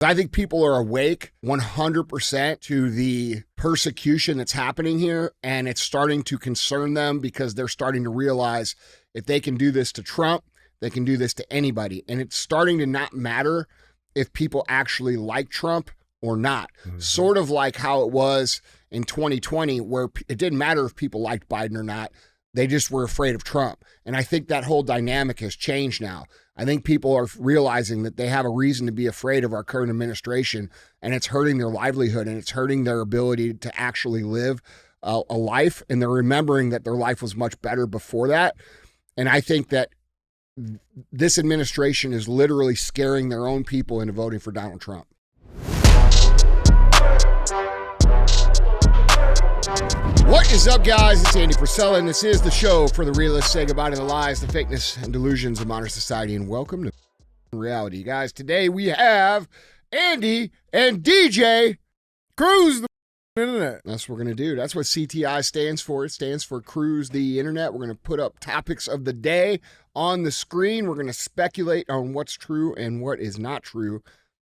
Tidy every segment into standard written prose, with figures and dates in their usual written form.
I think people are awake 100% to the persecution that's happening here, and it's starting to concern them because they're starting to realize if they can do this to Trump, they can do this to anybody. And it's starting to not matter if people actually like Trump or not. Sort of like how it was in 2020, where it didn't matter if people liked Biden or not. They just were afraid of Trump. And I think that whole dynamic has changed now. I think people are realizing that they have a reason to be afraid of our current administration, and it's hurting their livelihood, and it's hurting their ability to actually live a life. And they're remembering that their life was much better before that. And I think that this administration is literally scaring their own people into voting for Donald Trump. What is up, guys? It's Andy Frisella, and this is the show for the realists say goodbye to the lies, the fakeness, and delusions of modern society, and welcome to reality. Guys, today we have Andy and DJ Cruise the internet. That's what we're going to do. That's what CTI stands for. It stands for Cruise the Internet. We're going to put up topics of the day on the screen. We're going to speculate on what's true and what is not true,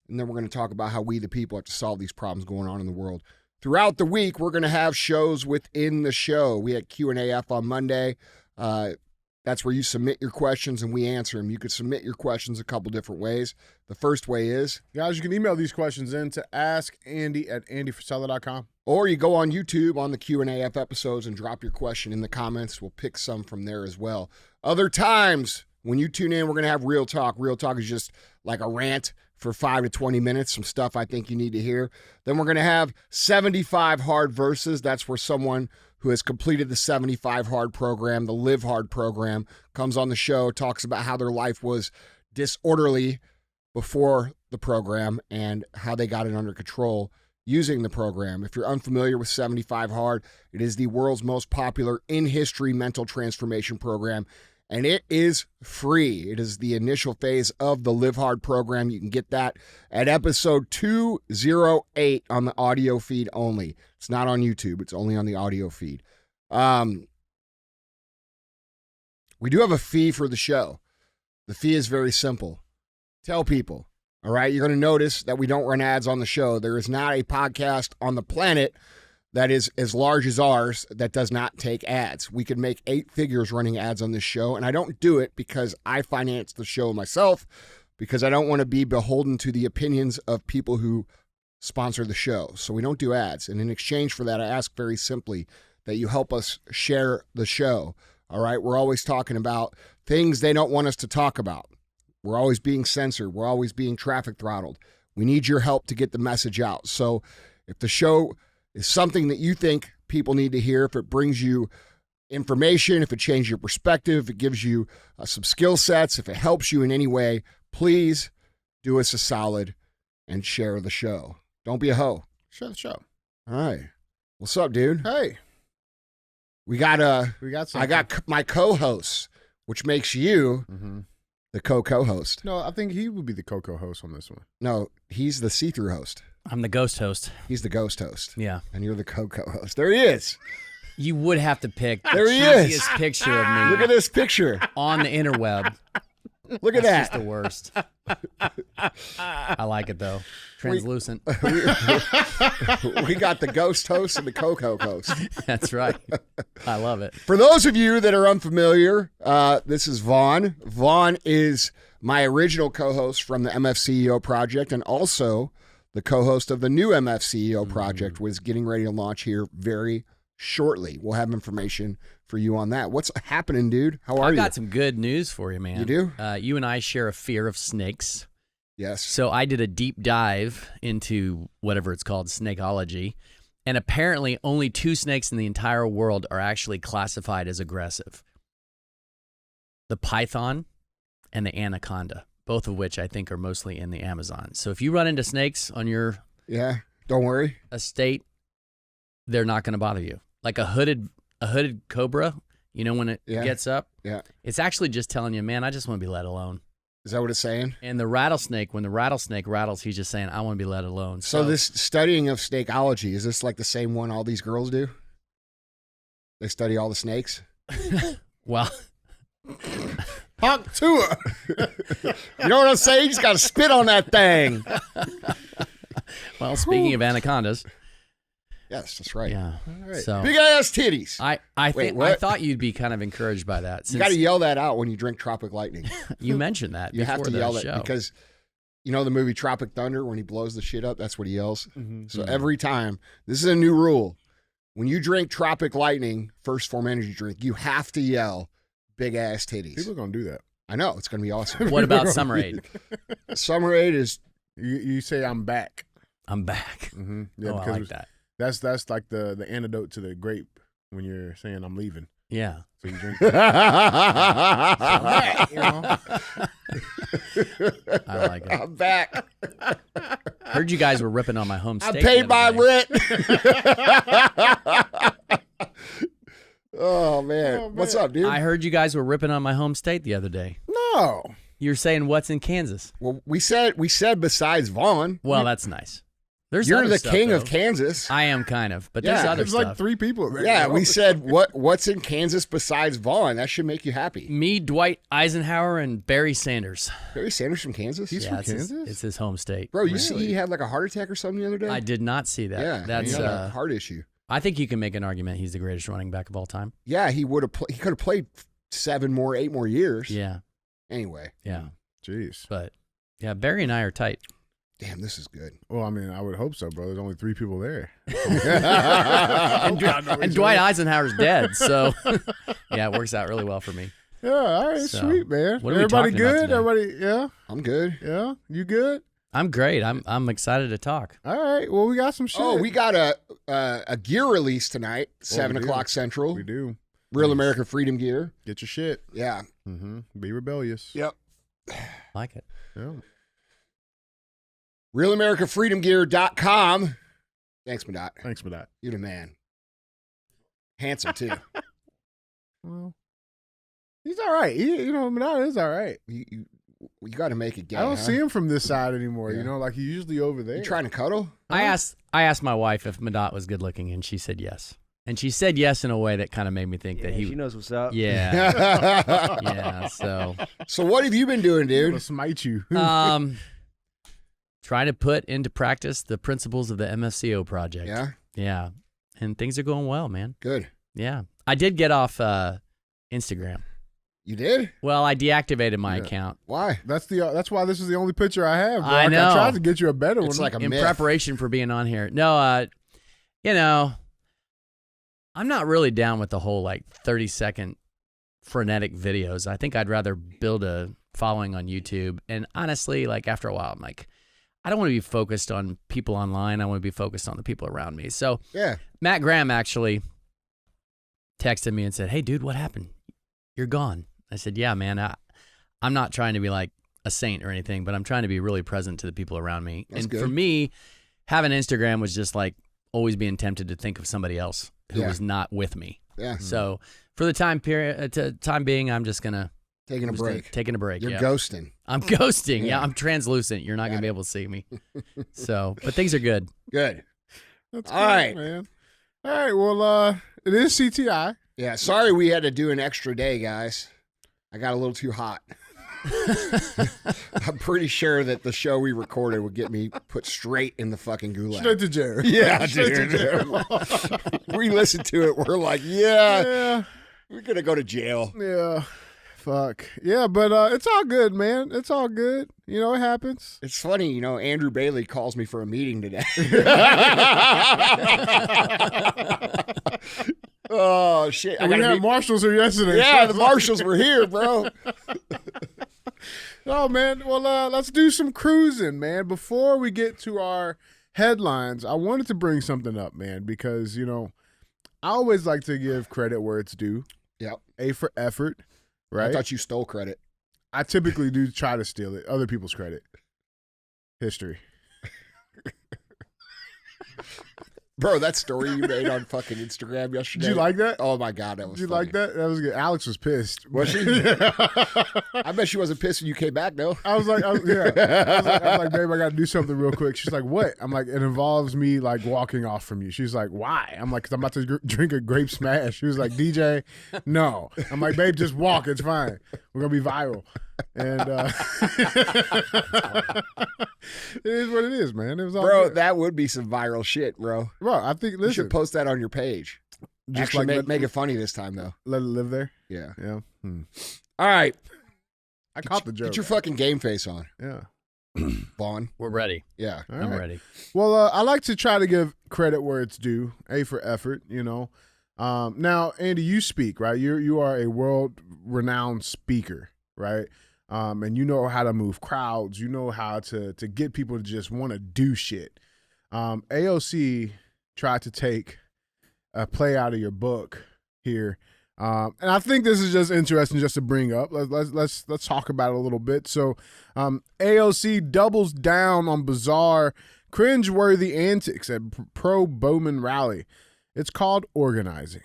and then we're going to talk about how we, the people, have to solve these problems going on in the world. Throughout the week, we're going to have shows within the show. We had Q&AF on Monday. That's where you submit your questions and we answer them. You could submit your questions a couple different ways. The first way is... Guys, you can email these questions in to askandy@andyfrisella.com. Or you go on YouTube on the Q&AF episodes and drop your question in the comments. We'll pick some from there as well. Other times, when you tune in, we're going to have Real Talk. Real Talk is just like a rant for 5 to 20 minutes, some stuff I think you need to hear. Then we're going to have 75 Hard Verses. That's where someone who has completed the 75 Hard program, the Live Hard program, comes on the show, talks about how their life was disorderly before the program and how they got it under control using the program. If you're unfamiliar with 75 Hard, it is the world's most popular in history mental transformation program. And it is free. It is the initial phase of the Live Hard program. You can get that at episode 208 on the audio feed only. It's not on YouTube. It's only on the audio feed. We do have a fee for the show. The fee is very simple. Tell people, all right? You're going to notice that we don't run ads on the show. There is not a podcast on the planet that is as large as ours that does not take ads. We could make 8 figures running ads on this show, and I don't do it because I finance the show myself, because I don't want to be beholden to the opinions of people who sponsor the show. So we don't do ads. And in exchange for that, I ask very simply that you help us share the show. All right? We're always talking about things they don't want us to talk about. We're always being censored. We're always being traffic throttled. We need your help to get the message out. So if the show is something that you think people need to hear, if it brings you information, if it changes your perspective, if it gives you some skill sets, if it helps you in any way, please do us a solid and share the show. Don't be a hoe. Share the show. All right. What's up, dude? Hey. We got something. I got my co-host, which makes you the co-host. No, I think he would be the co-host on this one. No, he's the see-through host. I'm the ghost host. He's the ghost host. Yeah. And you're the co-host. There he is. You would have to pick there the he is. cheesiest picture of me. Look at this picture. On the interweb. Look at That's that. just the worst. I like it, though. Translucent. We got the ghost host and the co-co host. That's right. I love it. For those of you that are unfamiliar, this is Vaughn. Vaughn is my original co-host from the MFCEO project, and also the co-host of the new MFCEO project, which is getting ready to launch here very shortly. We'll have information for you on that. What's happening, dude? How are you? I've got some good news for you, man. You do? You and I share a fear of snakes. Yes. So I did a deep dive into whatever it's called, snakeology, and apparently only 2 snakes in the entire world are actually classified as aggressive. The python and the anaconda, both of which I think are mostly in the Amazon. So if you run into snakes on your don't worry, estate, they're not going to bother you. Like a hooded cobra, you know, when it gets up, it's actually just telling you, man, I just want to be let alone. Is that what it's saying? And the rattlesnake, when the rattlesnake rattles, he's just saying, I want to be let alone. So this studying of snakeology, is this like the same one all these girls do? They study all the snakes? Well, Honk to her. You know what I'm saying? You just got to spit on that thing. Well, speaking of anacondas, Yes, that's right. yeah. right. So Big ass titties. I Wait, I what? thought you'd be kind of encouraged by that. You got to yell that out when you drink Tropic Lightning. You mentioned that You before have to the yell show. it because you know the movie Tropic Thunder when he blows the shit up. That's what he yells. Mm-hmm. So every time, this is a new rule. When you drink Tropic Lightning, First Form energy drink, you have to yell "big ass titties." People are going to do that. I know it's going to be awesome. What about Summerade? Summerade is You say, I'm back. I'm back. Mm-hmm. Yeah, Oh, I because like that. that's like the antidote to the grape when you're saying I'm leaving. Yeah. So you drink. I'm back, you know? I like it. I'm back. Heard you guys were ripping on my home I steak. paid the my other day. rent. Oh man. What's up, dude? I heard you guys were ripping on my home state the other day. No. You were saying what's in Kansas? Well, we said besides Vaughn. Well, that's nice. There's You're other the stuff, king though. of Kansas. I am kind of, but Yeah, there's other There's stuff. like 3 people there. Yeah, we said what's in Kansas besides Vaughn. That should make you happy. Me, Dwight Eisenhower, and Barry Sanders. Barry Sanders from Kansas? He's from it's his- Kansas? it's his home state. Bro, you see he had like a heart attack or something the other day? I did not see that. Yeah, That's. he had a heart issue. I think you can make an argument he's the greatest running back of all time. Yeah, he would have. He could have played 8 more years. Yeah, Anyway, yeah. Jeez. But yeah, Barry and I are tight. damn, this is good. Well, I mean, I would hope so, bro. There's only 3 people there. And Dwight Eisenhower's dead, so yeah, it works out really well for me. Yeah, all right, So, sweet, man. what are we Everybody talking about good? today? Everybody, yeah, I'm good. yeah. You good? I'm great. I'm excited to talk. All right. Well, we got some shit. Oh, we got a gear release tonight, we 7:00 do. Central. We do. Real Nice. American Freedom gear. Get your shit. Yeah. Mm-hmm. Be rebellious. Yep. Like it. Yeah. RealAmericanFreedomGear.com. Thanks, Madot. Thanks for that. You're the man. Handsome too. Well, he's all right. Minot is all right. You got to make it gay. I don't huh? see him from this side anymore. Yeah. You know, like he's usually over there. You trying to cuddle? I asked my wife if Madot was good looking, and she said yes. And she said yes in a way that kind of made me think that he. She knows what's up. Yeah. Yeah. So, So what have you been doing, I'm gonna dude? smite you. trying to put into practice the principles of the MFCO project. Yeah. Yeah. And things are going well, man. Good. Yeah. I did get off Instagram. You did? Well, I deactivated my Yeah. account Why? That's why this is the only picture I have. Bro. I know. I tried to get you a better It's one. like a in myth. preparation for being on here. No, I'm not really down with the whole 30-second frenetic videos. I think I'd rather build a following on YouTube. And honestly, after a while, I'm like, I don't want to be focused on people online. I want to be focused on the people around me. So Yeah. Matt Graham actually texted me and said, "Hey, dude, what happened? You're gone." I said, "Yeah, man. I'm not trying to be like a saint or anything, but I'm trying to be really present to the people around me." That's and good. for me, having Instagram was just always being tempted to think of somebody else who Yeah. was not with me. Yeah. So for the time being, I'm just gonna Taking a break. taking a break. You're yeah. ghosting. I'm ghosting. Yeah. Yeah. I'm translucent. You're not Got gonna be it. able to see me. So, but things are good. Good. That's All cool, right. man. All right. Well, it is CTI. Yeah. Sorry we had to do an extra day, guys. I got a little too hot. I'm pretty sure that the show we recorded would get me put straight in the fucking gulag. Straight to jail. Yeah, Straight to dude. jail. We listened to it. We're like, yeah, yeah. we're going to go to jail. Yeah. Fuck. Yeah, but it's all good, man. It's all good. You know, it happens. It's funny, Andrew Bailey calls me for a meeting today. Oh, shit. I we gotta had meet- marshals here yesterday. Yeah, the marshals were here, bro. Oh, man. Well, let's do some cruising, man. Before we get to our headlines, I wanted to bring something up, man, because, I always like to give credit where it's due. Yep. A for effort, right? I thought you stole credit. I typically do try to steal it, other people's credit. History. Bro, that story you made on fucking Instagram yesterday. Did you like that? Oh my God, that was Did you funny. like that? That was good. Alex was pissed. Was she? I bet she wasn't pissed when you came back, though. I was like, babe, I got to do something real quick. She's like, what? I'm like, it involves me like walking off from you. She's like, why? I'm like, because I'm about to drink a grape smash. She was like, DJ, no. I'm like, babe, just walk. It's fine. We're going to be viral. And it is what it is, man. It was all Bro, good. that would be some viral shit, bro. Bro, I think, You listen. should post that on your page. Just Actually, like make it funny this time, though. let it live there. Yeah. Yeah. All right. I caught the joke. Get your fucking game face on, Yeah. Vaughn. We're ready. Yeah. All I'm right. ready. Well, I like to try to give credit where it's due. A for effort, you know. Now, Andy, you speak, right? You are a world-renowned speaker, right? And you know how to move crowds. You know how to get people to just want to do shit. AOC tried to take a play out of your book here. And I think this is just interesting just to bring up. Let's talk about it a little bit. So AOC doubles down on bizarre, cringeworthy antics at pro-Bowman rally. It's called organizing.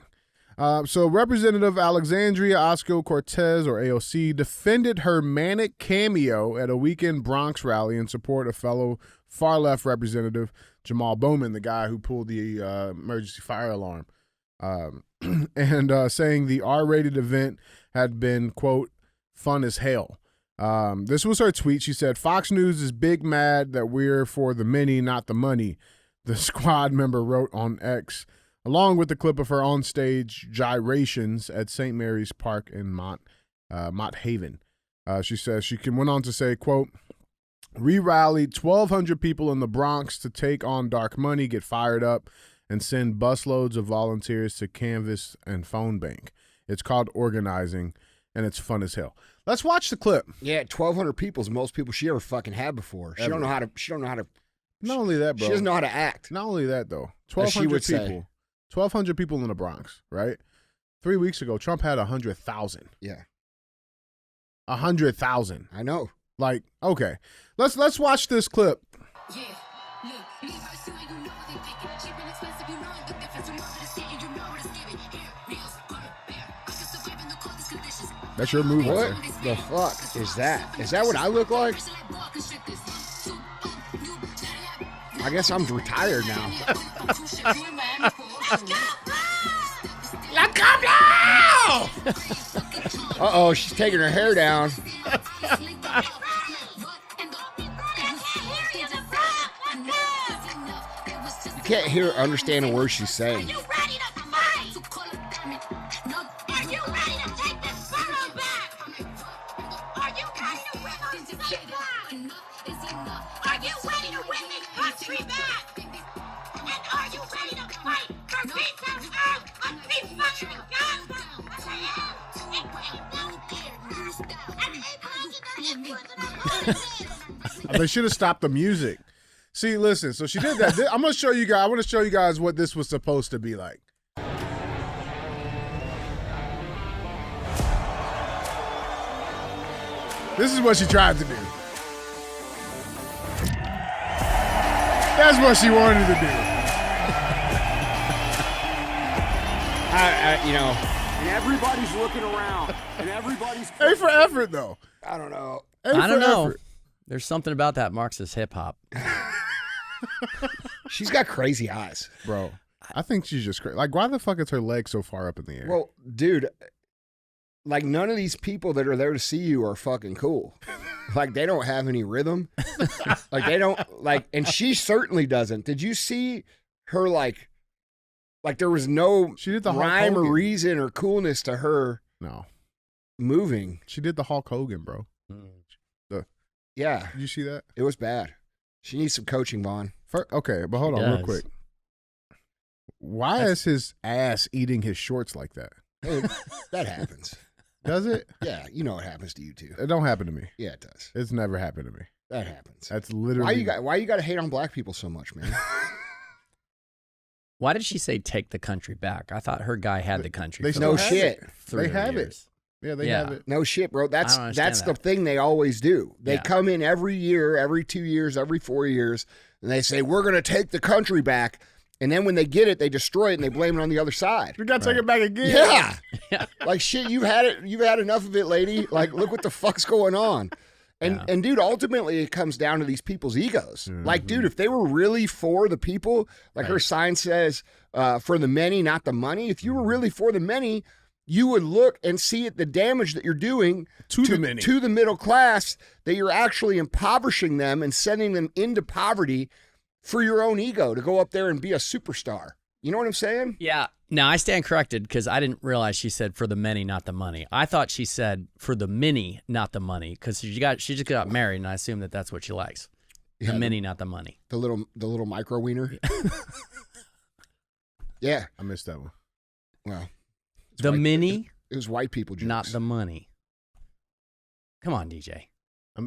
So Representative Alexandria Ocasio-Cortez, or AOC, defended her manic cameo at a weekend Bronx rally in support of fellow far-left Representative Jamal Bowman, the guy who pulled the emergency fire alarm, and saying the R-rated event had been, quote, fun as hell. This was her tweet. She said, Fox News is big mad that we're for the many, not the money, the squad member wrote on X, along with the clip of her onstage gyrations at St. Mary's Park in Mott Haven. She says she went on to say, quote, re-rallied 1,200 people in the Bronx to take on dark money, get fired up, and send busloads of volunteers to canvas and phone bank. It's called organizing, and it's fun as hell. Let's watch the clip. Yeah, 1,200 people is most people she ever fucking had before. She don't know how to. Not only that, bro. She doesn't know how to act. Not only that, though. As she 1,200 would say. people. 1,200 people in the Bronx, right? 3 weeks ago, Trump had 100,000. Yeah, 100,000. I know. Like, okay, let's watch this clip. Yeah, look, leave her so you know they pick it. Cheap and expensive, you know the difference. You know what it's getting, you know what it's giving. Here, reels, come bear. I can survive in the coldest conditions. That's your move. What right the fuck is that? Is that what I look like? I guess I'm retired now. Let's go now! Uh-oh, she's taking her hair down. You can't understand a word she's saying. Are you ready to fight? Are you ready to take this borough back? Are you ready to win our state back? Are you ready to win this country back? And are you ready to fight for peace on earth and free fucking guns? They should have stopped the music. See, listen. So she did that. I'm gonna show you guys. I want to show you guys what this was supposed to be like. This is what she tried to do. That's what she wanted to do. And everybody's looking around, and everybody's. A for effort, though. I don't know. A I don't for know. effort. There's something about that Marxist hip hop. She's got crazy eyes. Bro, I think she's just crazy. Like, why the fuck is her leg so far up in the air? Well, dude, like none of these people that are there to see you are fucking cool. Like they don't have any rhythm. Like they don't like, and she certainly doesn't. Did you see her like there was no She did the Hulk rhyme or Hogan. reason or coolness to her No. moving. She did the Hulk Hogan, bro. Yeah, Did you see that? it was bad. She needs some coaching, Vaughn. Okay, but hold She on real does. quick. Why is his ass eating his shorts like that? That happens. Does it? Yeah, you know it happens to you too. It don't happen to me. Yeah, it does. It's never happened to me. That happens. That's literally Why you got to hate on black people so much, man? Why did she say take the country back? I thought her guy had the country. They for still No the have shit. it. 300 They have it. years. Yeah, they Yeah. have it. No shit, bro. That's I don't understand the that. thing they always do. They Yeah. come in every year, every 2 years, every 4 years, and they say, we're going to take the country back. And then when they get it, they destroy it and they blame it on the other side. We got to take it back again. Yeah. Like, shit, you've had enough of it, lady. Like, look what the fuck's going on. And dude, ultimately it comes down to these people's egos. Like, dude, if they were really for the people, like her sign says, for the many, not the money. If you were really for the many, you would look and see the damage that you're doing to the many, to the middle class, that you're actually impoverishing them and sending them into poverty for your own ego to go up there and be a superstar. You know what I'm saying? Yeah. Now, I stand corrected because I didn't realize she said for the many, not the money. I thought she said for the many, not the money, because she just got married, and I assume that that's what she likes. The many, not the money. The little micro wiener. Yeah. I missed that one. Well, the mini, it was white people jokes. not the money. Come on, DJ. Are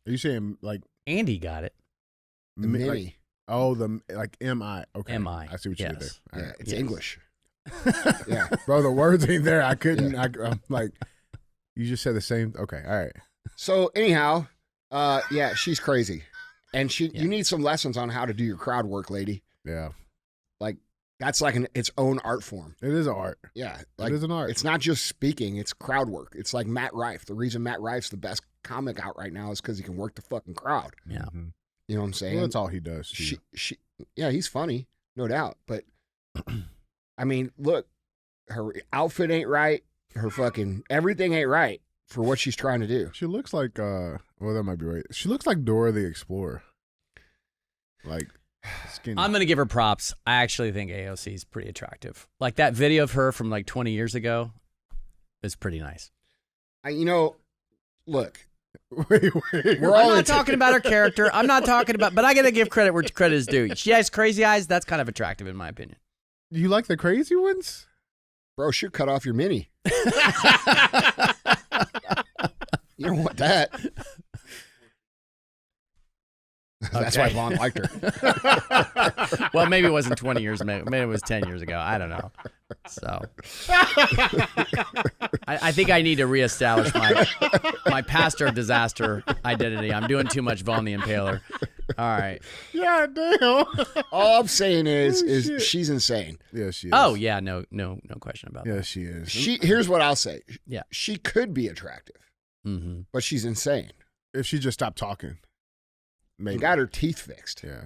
you saying like Andy got it. The mini. Like, like M-I. Okay. M-I. I see what you did there. All Yeah, right. it's English. Yeah. Bro, the words ain't there. I couldn't. I'm like, you just said the same. Okay. All right. So anyhow, yeah, she's crazy. And you need some lessons on how to do your crowd work, lady. Yeah. Like, that's like its own art form. It is an art. Yeah. Like, it is an art. It's not just speaking, it's crowd work. It's like Matt Rife. The reason Matt Rife's the best comic out right now is because he can work the fucking crowd. Yeah. Mm-hmm. You know what I'm saying? Well, that's all he does. Too. Yeah, he's funny, no doubt. But I mean, look, her outfit ain't right. Her fucking everything ain't right for what she's trying to do. She looks like well, that might be right. She looks like Dora the Explorer. Like skinny. I'm going to give her props. I actually think AOC is pretty attractive. Like that video of her from like 20 years ago is pretty nice. Look. Wait. I'm not talking about her character. I'm not talking about, but I got to give credit where credit is due. She has crazy eyes. That's kind of attractive in my opinion. You like the crazy ones? Bro, should cut off your mini. You don't want that. That's why Vaughn liked her. Well, maybe it wasn't 20 years. Maybe it was 10 years ago. I don't know. So I think I need to reestablish my pastor of disaster identity. I'm doing too much Vaughn the Impaler. All right. Yeah, damn. All I'm saying is she's insane. Yeah, she is. Oh, yeah. No question about that. Yeah, she is. Here's what I'll say. Yeah. She could be attractive, but she's insane. If she just stopped talking. Maybe. She got her teeth fixed. Yeah.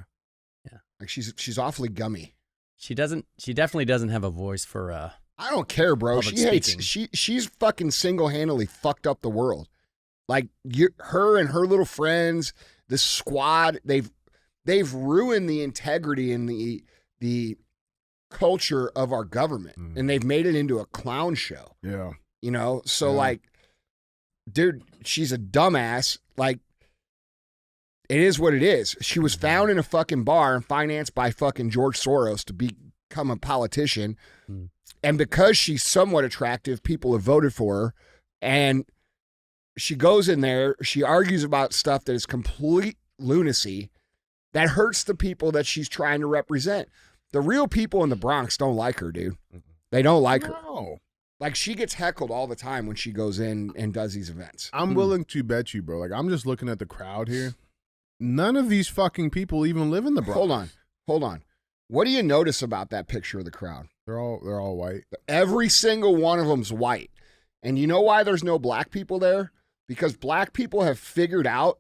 Like she's awfully gummy. She definitely doesn't have a voice for I don't care, bro. Public She hates speaking. she's fucking single-handedly fucked up the world. Like her and her little friends, this squad, they've ruined the integrity and the culture of our government. And they've made it into a clown show. Yeah. You know? So like, dude, she's a dumbass. Like, it is what it is. She was found in a fucking bar and financed by fucking George Soros to become a politician. And because she's somewhat attractive, people have voted for her. And she goes in there, she argues about stuff that is complete lunacy that hurts the people that she's trying to represent. The real people in the Bronx don't like her, dude. They don't like her. Like, she gets heckled all the time when she goes in and does these events. I'm willing to bet you, bro. Like, I'm just looking at the crowd here. None of these fucking people even live in the Bronx. Hold on. What do you notice about that picture of the crowd? They're all white. Every single one of them's white. And you know why there's no black people there? Because black people have figured out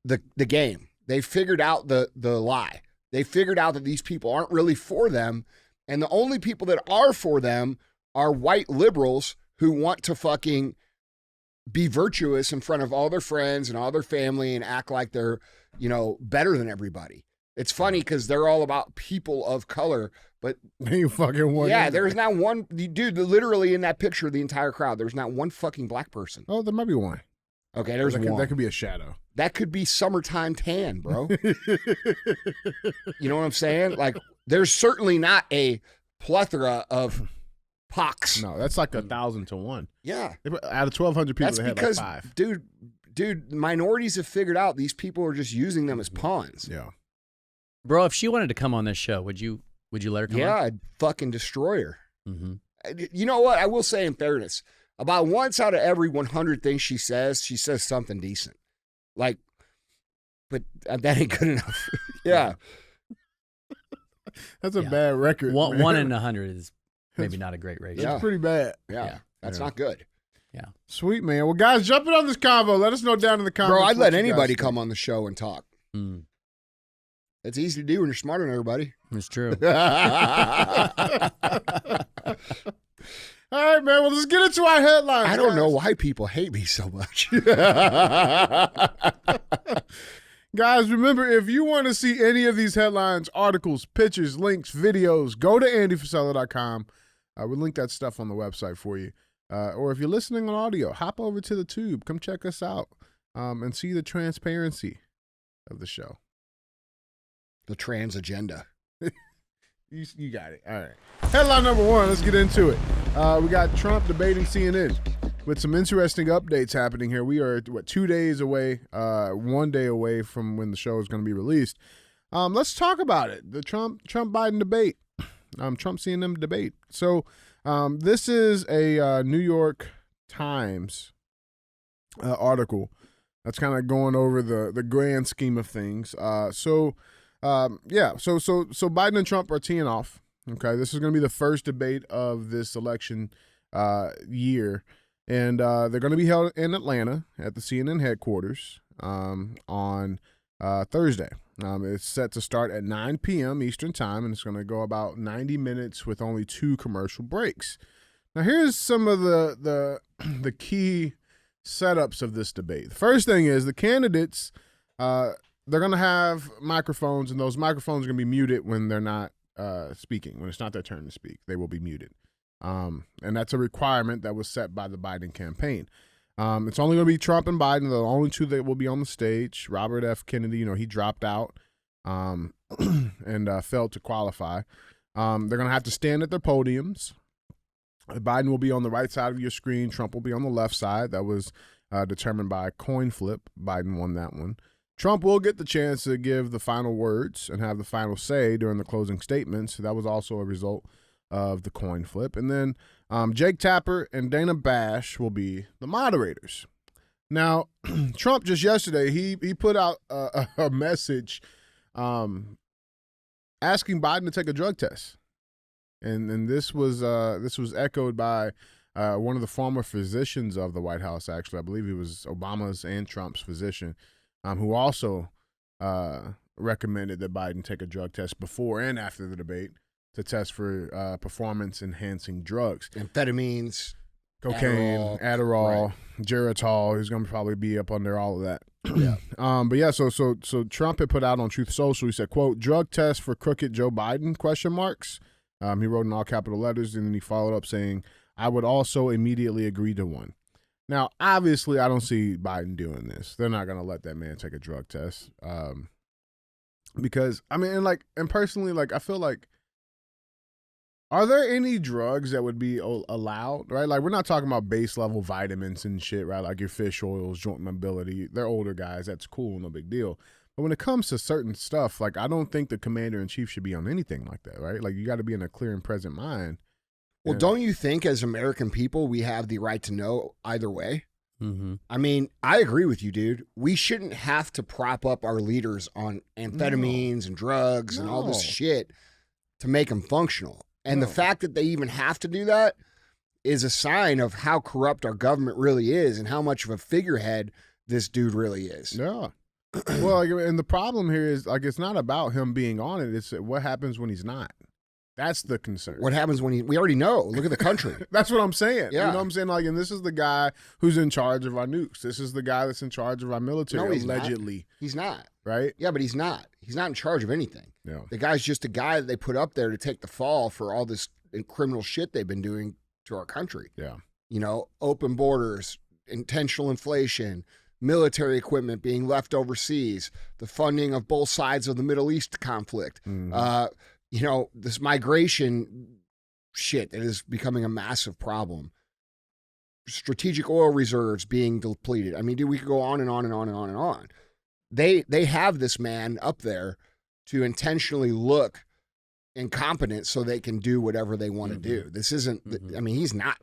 the game. They figured out the lie. They figured out that these people aren't really for them. And the only people that are for them are white liberals who want to fucking be virtuous in front of all their friends and all their family and act like they're, better than everybody. It's funny because they're all about people of color, but you fucking one. Yeah, there's not one dude. Literally in that picture, the entire crowd, there's not one fucking black person. Oh, there might be one. Okay, there's one. That could be a shadow. That could be summertime tan, bro. You know what I'm saying? Like, there's certainly not a plethora of pox. No, that's like 1,000 to 1. Yeah. Out of 1,200 people, that's they had because, like 5. Dude, minorities have figured out these people are just using them as pawns. Yeah. Bro, if she wanted to come on this show, would you let her come on? Yeah, I'd fucking destroy her. Mm-hmm. You know what? I will say in fairness, about once out of every 100 things she says something decent. Like, but that ain't good enough. Yeah. That's a bad record. One, man. 1 in 100 is maybe not a great ratio. That's pretty bad. Yeah. That's Yeah. not good. Yeah. Sweet, man. Well, guys, jump in on this convo. Let us know down in the comments. Bro, I'd what let you guys anybody think. come on the show and talk. Mm, It's easy to do when you're smarter than everybody. it's true. All right, man. Well, let's get into our headlines. I don't guys. know why people hate me so much. Guys, remember, if you want to see any of these headlines, articles, pictures, links, videos, go to andyfrisella.com. We'll link that stuff on the website for you. Or if you're listening on audio, hop over to the tube. Come check us out and see the transparency of the show. The trans agenda. You got it. All right. Headline number one. Let's get into it. We got Trump debating CNN with some interesting updates happening here. We are, 2 days away, 1 day away from when the show is going to be released. Let's talk about it. The Trump-Biden debate. Trump CNN debate. So this is a New York Times article that's kind of going over the grand scheme of things. So Biden and Trump are teeing off. Okay, this is going to be the first debate of this election year, and they're going to be held in Atlanta at the CNN headquarters on Thursday. It's set to start at 9 p.m. Eastern time, and it's going to go about 90 minutes with only 2 commercial breaks. Now, here's some of the key setups of this debate. The first thing is the candidates, they're going to have microphones, and those microphones are going to be muted when they're not speaking. When it's not their turn to speak, they will be muted. And that's a requirement that was set by the Biden campaign. It's only going to be Trump and Biden, the only two that will be on the stage. Robert F. Kennedy, he dropped out and failed to qualify. They're going to have to stand at their podiums. Biden will be on the right side of your screen. Trump will be on the left side. That was determined by a coin flip. Biden won that one. Trump will get the chance to give the final words and have the final say during the closing statements. That was also a result of the coin flip. And then Jake Tapper and Dana Bash will be the moderators. Now, Trump just yesterday, he put out a message asking Biden to take a drug test. And this was echoed by one of the former physicians of the White House, actually. I believe he was Obama's and Trump's physician, who also recommended that Biden take a drug test before and after the debate to test for performance-enhancing drugs. Amphetamines, cocaine, Adderall, Geritol. He's going to probably be up under all of that. Yeah. But yeah, so Trump had put out on Truth Social, he said, quote, "Drug test for crooked Joe Biden, question marks." He wrote in all capital letters, and then he followed up saying, "I would also immediately agree to one." Now, obviously, I don't see Biden doing this. They're not going to let that man take a drug test. Because, I mean, and personally, I feel like, are there any drugs that would be allowed, right? Like, we're not talking about base level vitamins and shit, right? Like your fish oils, joint mobility. They're older guys. That's cool. No big deal. But when it comes to certain stuff, I don't think the commander in chief should be on anything like that, right? Like, you got to be in a clear and present mind. Well, don't you think as American people, we have the right to know either way? Mm-hmm. I mean, I agree with you, dude. We shouldn't have to prop up our leaders on amphetamines and drugs and all this shit to make them functional. And the fact that they even have to do that is a sign of how corrupt our government really is and how much of a figurehead this dude really is. Yeah. Well, and the problem here is, it's not about him being on it. It's what happens when he's not. That's the concern. What happens when we already know. Look at the country. That's what I'm saying. Yeah. You know what I'm saying? And this is the guy who's in charge of our nukes. This is the guy that's in charge of our military, No, he's allegedly. Not. He's not. Right? Yeah, but he's not. He's not in charge of anything. Yeah. The guy's just a guy that they put up there to take the fall for all this criminal shit they've been doing to our country. Yeah. Open borders, intentional inflation, military equipment being left overseas, the funding of both sides of the Middle East conflict. Mm-hmm. This migration shit that is becoming a massive problem. Strategic oil reserves being depleted. I mean, dude, we could go on and on and on and on and on. They have this man up there to intentionally look incompetent so they can do whatever they want to do. This isn't, I mean, he's not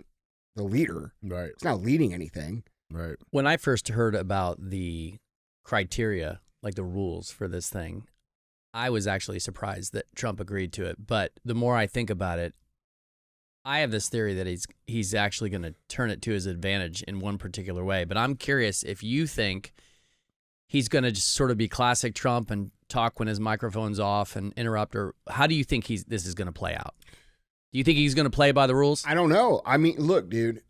the leader. Right. He's not leading anything. Right. When I first heard about the criteria, like the rules for this thing, I was actually surprised that Trump agreed to it. But the more I think about it, I have this theory that he's actually going to turn it to his advantage in one particular way. But I'm curious if you think he's going to just sort of be classic Trump and talk when his microphone's off and interrupt, or how do you think this is going to play out? Do you think he's going to play by the rules? I don't know. I mean, look, dude,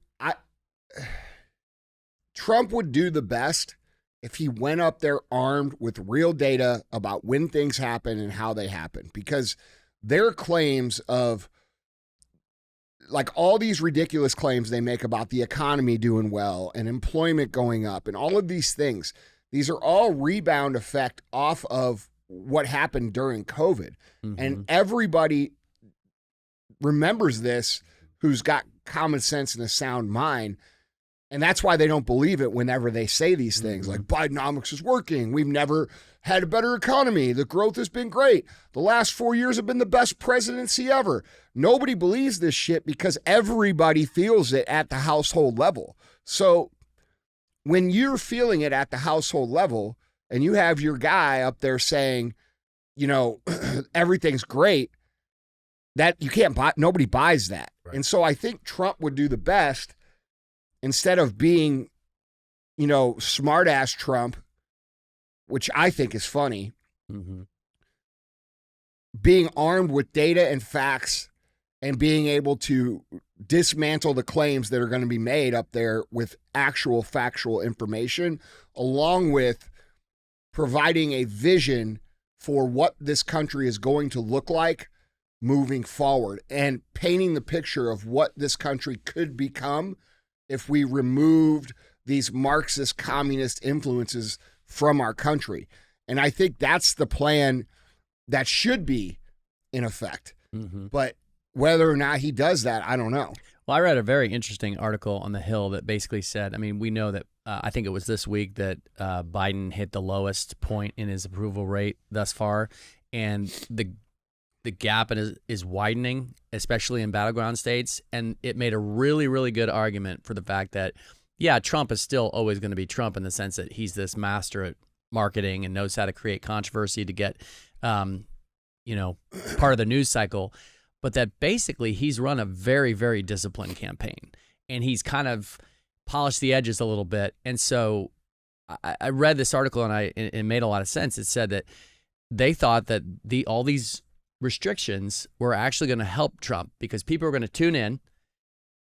Trump would do the best if he went up there armed with real data about when things happen and how they happen, because their claims of, like, all these ridiculous claims they make about the economy doing well and employment going up and all of these things, these are all rebound effect off of what happened during COVID. Mm-hmm. And everybody remembers this who's got common sense and a sound mind. And that's why they don't believe it whenever they say these things like Bidenomics is working. We've never had a better economy. The growth has been great. The last 4 years have been the best presidency ever. Nobody believes this shit because everybody feels it at the household level. So when you're feeling it at the household level and you have your guy up there saying, you know, everything's great, that you can't buy, nobody buys that. Right. And so I think Trump would do the best, instead of being, you know, smart ass Trump, which I think is funny, being armed with data and facts and being able to dismantle the claims that are going to be made up there with actual factual information, along with providing a vision for what this country is going to look like moving forward and painting the picture of what this country could become if we removed these Marxist communist influences from our country. And I think that's the plan that should be in effect. But whether or not he does that, I don't know. Well, I read a very interesting article on The Hill that basically said, I mean, we know that, I think it was this week that Biden hit the lowest point in his approval rate thus far. And the gap is widening, especially in battleground states. And it made a really, really good argument for the fact that, yeah, Trump is still always going to be Trump in the sense that he's this master at marketing and knows how to create controversy to get, you know, part of the news cycle. But that basically he's run a very, very disciplined campaign. And he's kind of polished the edges a little bit. And so I read this article and it made a lot of sense. It said that they thought that all these restrictions were actually going to help Trump because people are going to tune in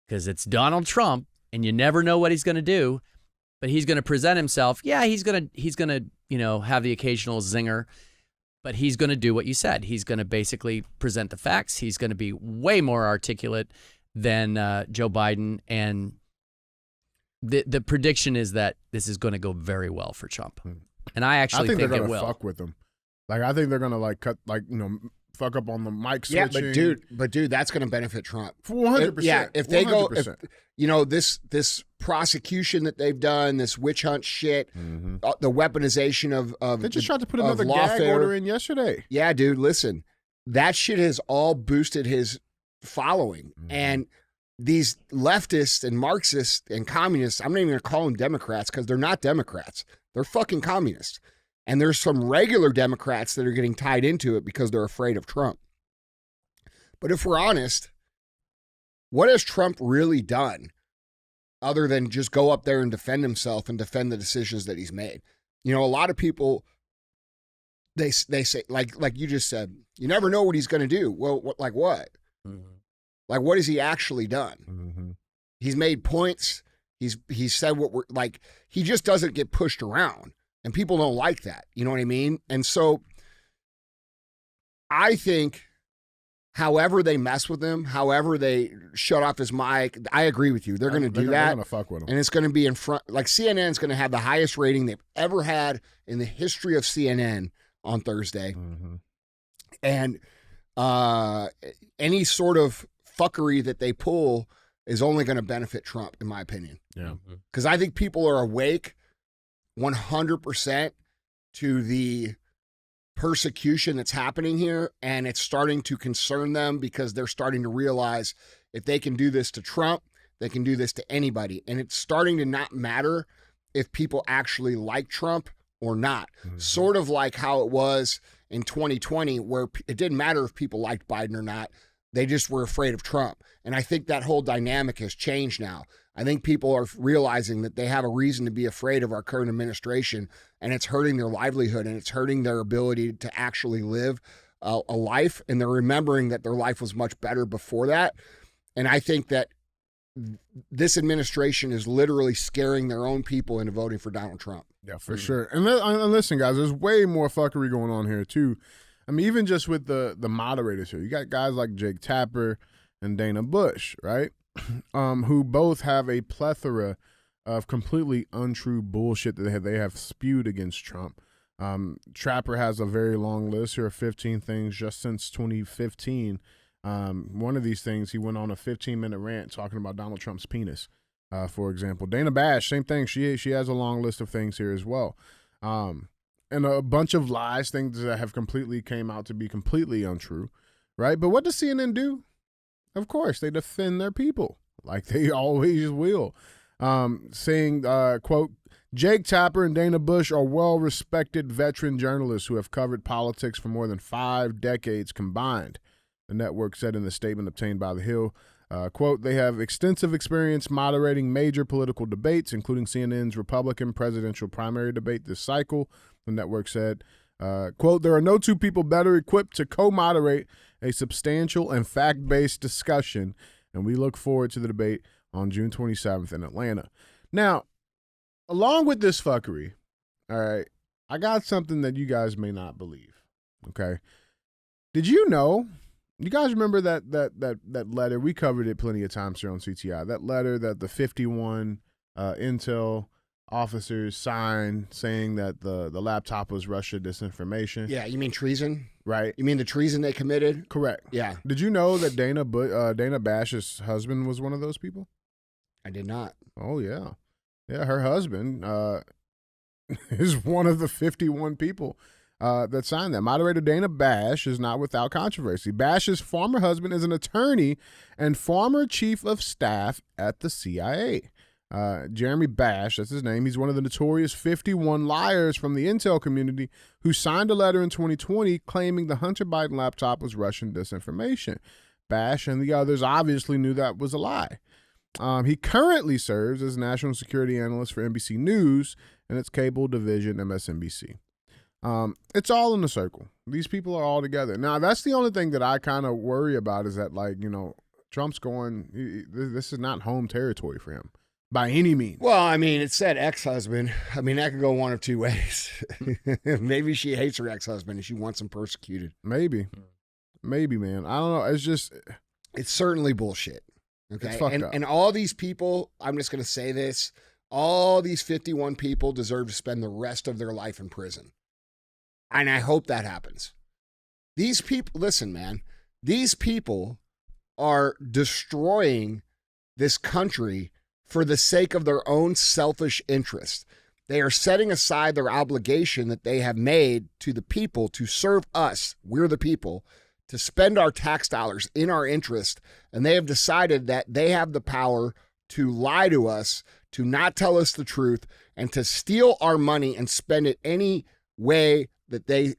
because it's Donald Trump and you never know what he's going to do, but he's going to present himself. Yeah, he's going to, you know, have the occasional zinger, but he's going to do what you said. He's going to basically present the facts. He's going to be way more articulate than Joe Biden. And the prediction is that this is going to go very well for Trump. And I actually think they're it gonna will. fuck with him. Like, I think they're going to like cut, like, you know, fuck up on the mic switching. Yeah, but dude, that's going to benefit Trump. 100%. Yeah, if they 100%. go, you know, this prosecution that they've done, this witch hunt shit, the weaponization of they just tried to put another gag order in yesterday. Yeah, dude, listen, that shit has all boosted his following, and these leftists and Marxists and communists, I'm not even going to call them Democrats because they're not Democrats. They're fucking communists. And there's some regular Democrats that are getting tied into it because they're afraid of Trump. But if we're honest, what has Trump really done other than just go up there and defend himself and defend the decisions that he's made? You know, a lot of people, they say, like you just said, you never know what he's going to do. Well, like what? Like, what has he actually done? He's made points. He's said what we're like. He just doesn't get pushed around. And people don't like that. You know what I mean? And so I think however they mess with him, however they shut off his mic, I agree with you. They're going to do that. They're going to fuck with him. And it's going to be in front. Like, CNN's going to have the highest rating they've ever had in the history of CNN on Thursday. And any sort of fuckery that they pull is only going to benefit Trump, in my opinion. Yeah. Because I think people are awake 100% to the persecution that's happening here, and it's starting to concern them because they're starting to realize if they can do this to Trump, they can do this to anybody. And it's starting to not matter if people actually like Trump or not. Sort of like how it was in 2020 where it didn't matter if people liked Biden or not. They just were afraid of Trump. And I think that whole dynamic has changed now. I think people are realizing that they have a reason to be afraid of our current administration, and it's hurting their livelihood and it's hurting their ability to actually live a life. And they're remembering that their life was much better before that. And I think that this administration is literally scaring their own people into voting for Donald Trump. Yeah, for sure. And listen, guys, there's way more fuckery going on here, too. I mean, even just with the moderators here, you got guys like Jake Tapper and Dana Bush, right? Who both have a plethora of completely untrue bullshit that they have spewed against Trump. Trapper has a very long list here of 15 things just since 2015. One of these things, he went on a 15-minute rant talking about Donald Trump's penis, for example. Dana Bash, same thing. She has a long list of things here as well. And a bunch of lies, things that have completely came out to be completely untrue, right? But what does CNN do? Of course, they defend their people, like they always will, saying, quote, Jake Tapper and Dana Bush are well-respected veteran journalists who have covered politics for more than 5 decades combined, the network said in the statement obtained by The Hill. Quote, they have extensive experience moderating major political debates, including CNN's Republican presidential primary debate this cycle, the network said. Quote, there are no two people better equipped to co-moderate a substantial and fact-based discussion, and we look forward to the debate on June 27th in Atlanta. Now, along with this fuckery, all right, I got something that you guys may not believe, okay? Did you know, you guys remember that letter? We covered it plenty of times here on CTI. That letter that the 51 Intel officers signed saying that the laptop was Russia disinformation. Yeah, you mean treason? Right. You mean the treason they committed? Correct. Yeah. Did you know that Dana Bash's husband was one of those people? I did not. Oh, yeah. Yeah, her husband is one of the 51 people that signed that. Moderator Dana Bash is not without controversy. Bash's former husband is an attorney and former chief of staff at the CIA. Jeremy Bash, that's his name. He's one of the notorious 51 liars from the Intel community who signed a letter in 2020 claiming the Hunter Biden laptop was Russian disinformation. Bash and the others obviously knew that was a lie. He currently serves as national security analyst for NBC News and its cable division, MSNBC. It's all in a circle. These people are all together. Now, that's the only thing that I kind of worry about is that, like, you know, Trump's going, this is not home territory for him by any means. Well, I mean, it said ex-husband. I mean, that could go one of two ways. Maybe she hates her ex-husband and she wants him persecuted. Maybe, man. I don't know. It's just, it's certainly bullshit. Okay. It's fucked up. And all these people, I'm just going to say this, all these 51 people deserve to spend the rest of their life in prison. And I hope that happens. These people, listen, man, these people are destroying this country for the sake of their own selfish interest. They are setting aside their obligation that they have made to the people to serve us, we're the people, to spend our tax dollars in our interest, and they have decided that they have the power to lie to us, to not tell us the truth, and to steal our money and spend it any way that they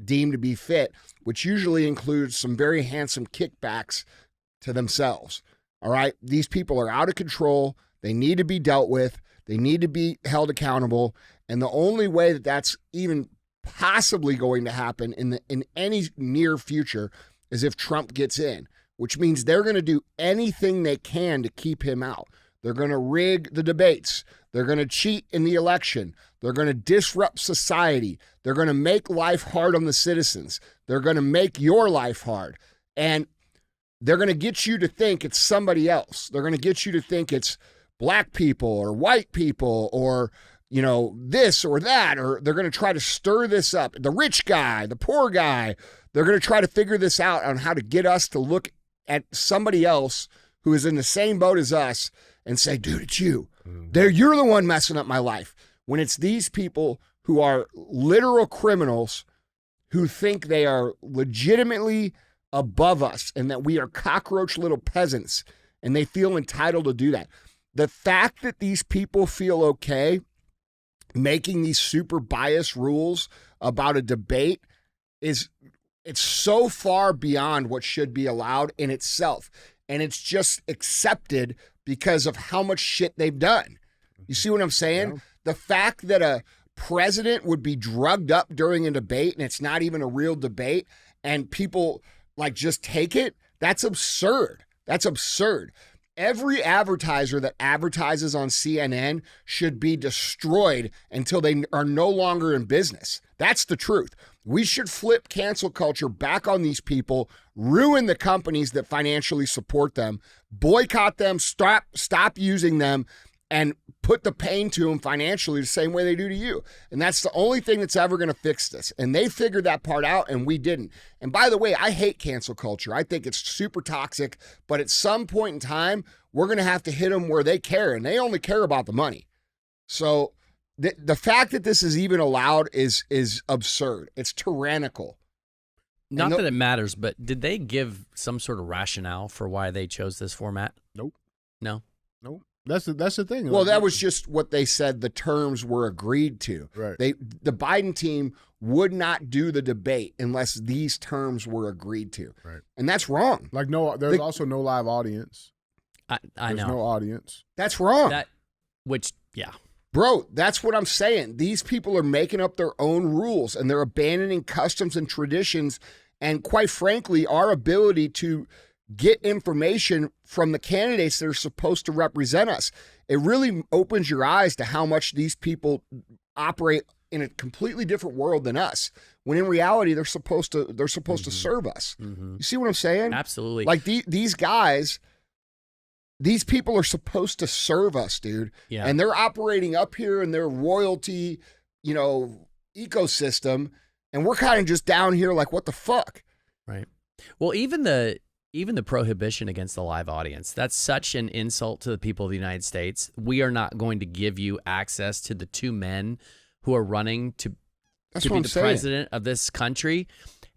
deem to be fit, which usually includes some very handsome kickbacks to themselves. All right? These people are out of control. They need to be dealt with. They need to be held accountable. And the only way that that's even possibly going to happen in any near future is if Trump gets in, which means they're going to do anything they can to keep him out. They're going to rig the debates. They're going to cheat in the election. They're going to disrupt society. They're going to make life hard on the citizens. They're going to make your life hard. And they're going to get you to think it's somebody else. They're going to get you to think it's black people or white people or, you know, this or that, or they're going to try to stir this up. The rich guy, the poor guy, they're going to try to figure this out on how to get us to look at somebody else who is in the same boat as us and say, dude, it's you. You're the one messing up my life. When it's these people who are literal criminals who think they are legitimately above us and that we are cockroach little peasants and they feel entitled to do that. The fact that these people feel okay making these super biased rules about a debate it's so far beyond what should be allowed in itself. And it's just accepted because of how much shit they've done. You see what I'm saying? Yeah. The fact that a president would be drugged up during a debate and it's not even a real debate and people like just take it, that's absurd. That's absurd. Every advertiser that advertises on CNN should be destroyed until they are no longer in business. That's the truth. We should flip cancel culture back on these people, ruin the companies that financially support them, boycott them, stop using them, and put the pain to them financially the same way they do to you. And that's the only thing that's ever going to fix this. And they figured that part out, and we didn't. And by the way, I hate cancel culture. I think it's super toxic. But at some point in time, we're going to have to hit them where they care, and they only care about the money. So the fact that this is even allowed is absurd. It's tyrannical. Not that it matters, but did they give some sort of rationale for why they chose this format? Nope. No? Nope. That's the thing. Well, that was just what they said the terms were agreed to. Right. The Biden team would not do the debate unless these terms were agreed to. Right. And that's wrong. Like there's also no live audience. I There's know. no audience. That's wrong. Yeah. Bro, that's what I'm saying. These people are making up their own rules and they're abandoning customs and traditions and, quite frankly, our ability to get information from the candidates that are supposed to represent us. It really opens your eyes to how much these people operate in a completely different world than us, when in reality they're supposed to serve us. Mm-hmm. You see what I'm saying? Absolutely. Like these guys, these people are supposed to serve us, dude. Yeah. And they're operating up here in their royalty, ecosystem, and we're kind of just down here like, what the fuck? Right. Well, even the prohibition against the live audience, that's such an insult to the people of the United States. We are not going to give you access to the two men who are running to be the president of this country.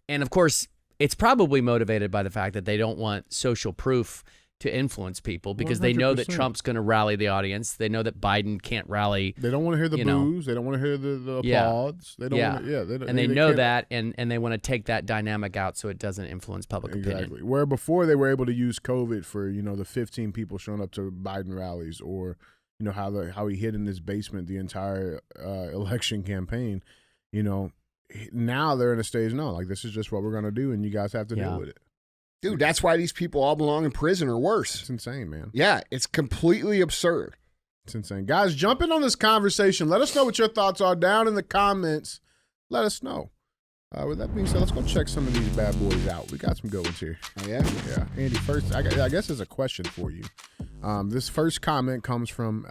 And of course, it's probably motivated by the fact that they don't want social proof to influence people because they know that 100%. Trump's going to rally the audience. They know that Biden can't rally. They don't want to hear the boos. They don't want to hear the applause. They don't want to, and they know that, and they want to take that dynamic out so it doesn't influence public opinion. Where before they were able to use COVID for, the 15 people showing up to Biden rallies, or, how he hid in his basement the entire election campaign, now they're in a stage, no, like this is just what we're going to do and you guys have to deal with it. Dude, that's why these people all belong in prison or worse. It's insane, man. Yeah, it's completely absurd. It's insane. Guys, jump in on this conversation. Let us know what your thoughts are down in the comments. Let us know. With that being said, let's go check some of these bad boys out. We got some good ones here. Oh, yeah? Yeah. Andy, first, I guess there's a question for you. This first comment comes from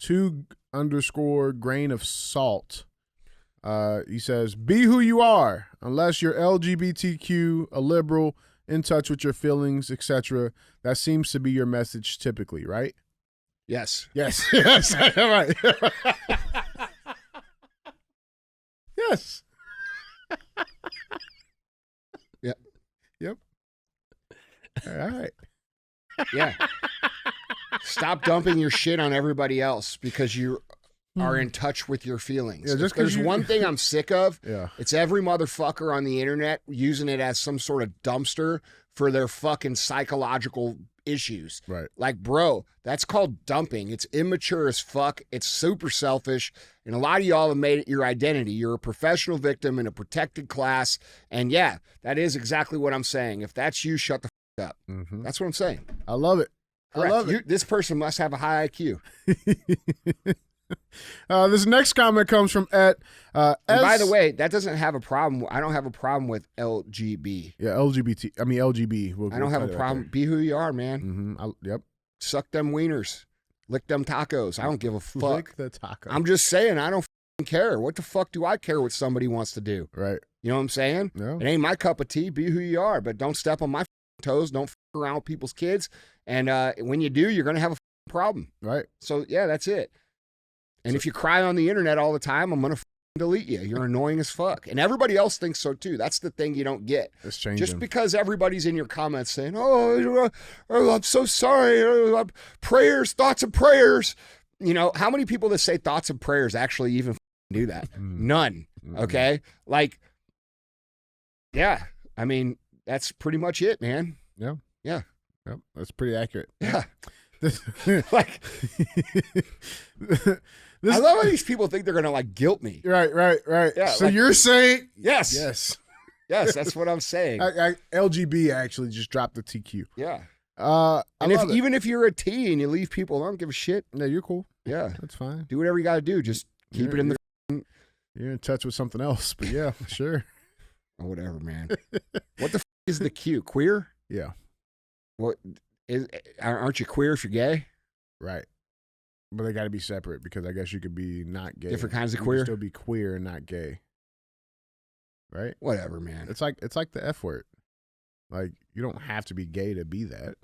2_grain of salt. He says, be who you are. Unless you're LGBTQ, a liberal, in touch with your feelings, etc. That seems to be your message typically, right? Yes. Yes. Yes. Right. Yes. Yep. Yep. All right. Yeah. Stop dumping your shit on everybody else because you are in touch with your feelings. Yeah, just there's one thing I'm sick of. Yeah. It's every motherfucker on the internet using it as some sort of dumpster for their fucking psychological issues. Right. Like, bro, that's called dumping. It's immature as fuck. It's super selfish. And a lot of y'all have made it your identity. You're a professional victim in a protected class. And yeah, that is exactly what I'm saying. If that's you, shut the fuck up. Mm-hmm. That's what I'm saying. I love it. Correct. I love it. This person must have a high IQ. This next comment comes from and by the way, that doesn't have a problem. I don't have a problem with LGB. Yeah, LGB. I don't have a problem. Be who you are, man. Mm-hmm. Yep. Suck them wieners. Lick them tacos. I don't give a fuck. Lick the taco. I'm just saying, I don't care. What the fuck do I care what somebody wants to do? Right. You know what I'm saying? Yeah. It ain't my cup of tea. Be who you are, but don't step on my toes. Don't around with people's kids. And when you do, you're going to have a problem. Right. So, yeah, that's it. And if you cry on the internet all the time, I'm going to delete you. You're annoying as fuck. And everybody else thinks so too. That's the thing you don't get. It's changing. Just because everybody's in your comments saying, oh, I'm so sorry. Prayers, thoughts and prayers. How many people that say thoughts and prayers actually even do that? None. Okay? Like, Yeah. I mean, that's pretty much it, man. Yeah. Yeah. Yep. That's pretty accurate. Yeah. This, Like, I love how these people think they're going to like guilt me. right. Yeah, So like- you're saying Yes. yes. Yes, that's what I'm saying. LGB actually just dropped the TQ. Yeah. I And love it. even if you're a T and you leave people, I don't give a shit. Yeah, you're cool. Yeah. That's fine. Do whatever you got to do. Just keep it in the You're in touch with something else, but yeah, sure. or whatever, man. What the is the Q? Queer? Yeah, What is? Aren't you queer if you're gay? right. But they got to be separate because I guess you could be not gay. Different kinds of You can queer? still be queer and not gay. Right? Whatever, man. It's like the F word. Like you don't have to be gay to be that.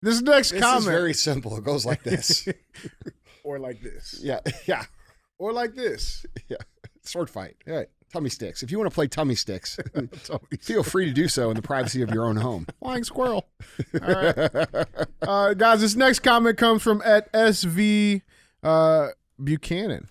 This next This comment is very simple. It goes like this. or like this. Yeah. Yeah. Or like this. Yeah. Sword fight. Right. Tummy sticks. If you want to play tummy sticks, feel free to do so in the privacy of your own home. Flying squirrel. All right. Guys, this next comment comes from at SV Buchanan.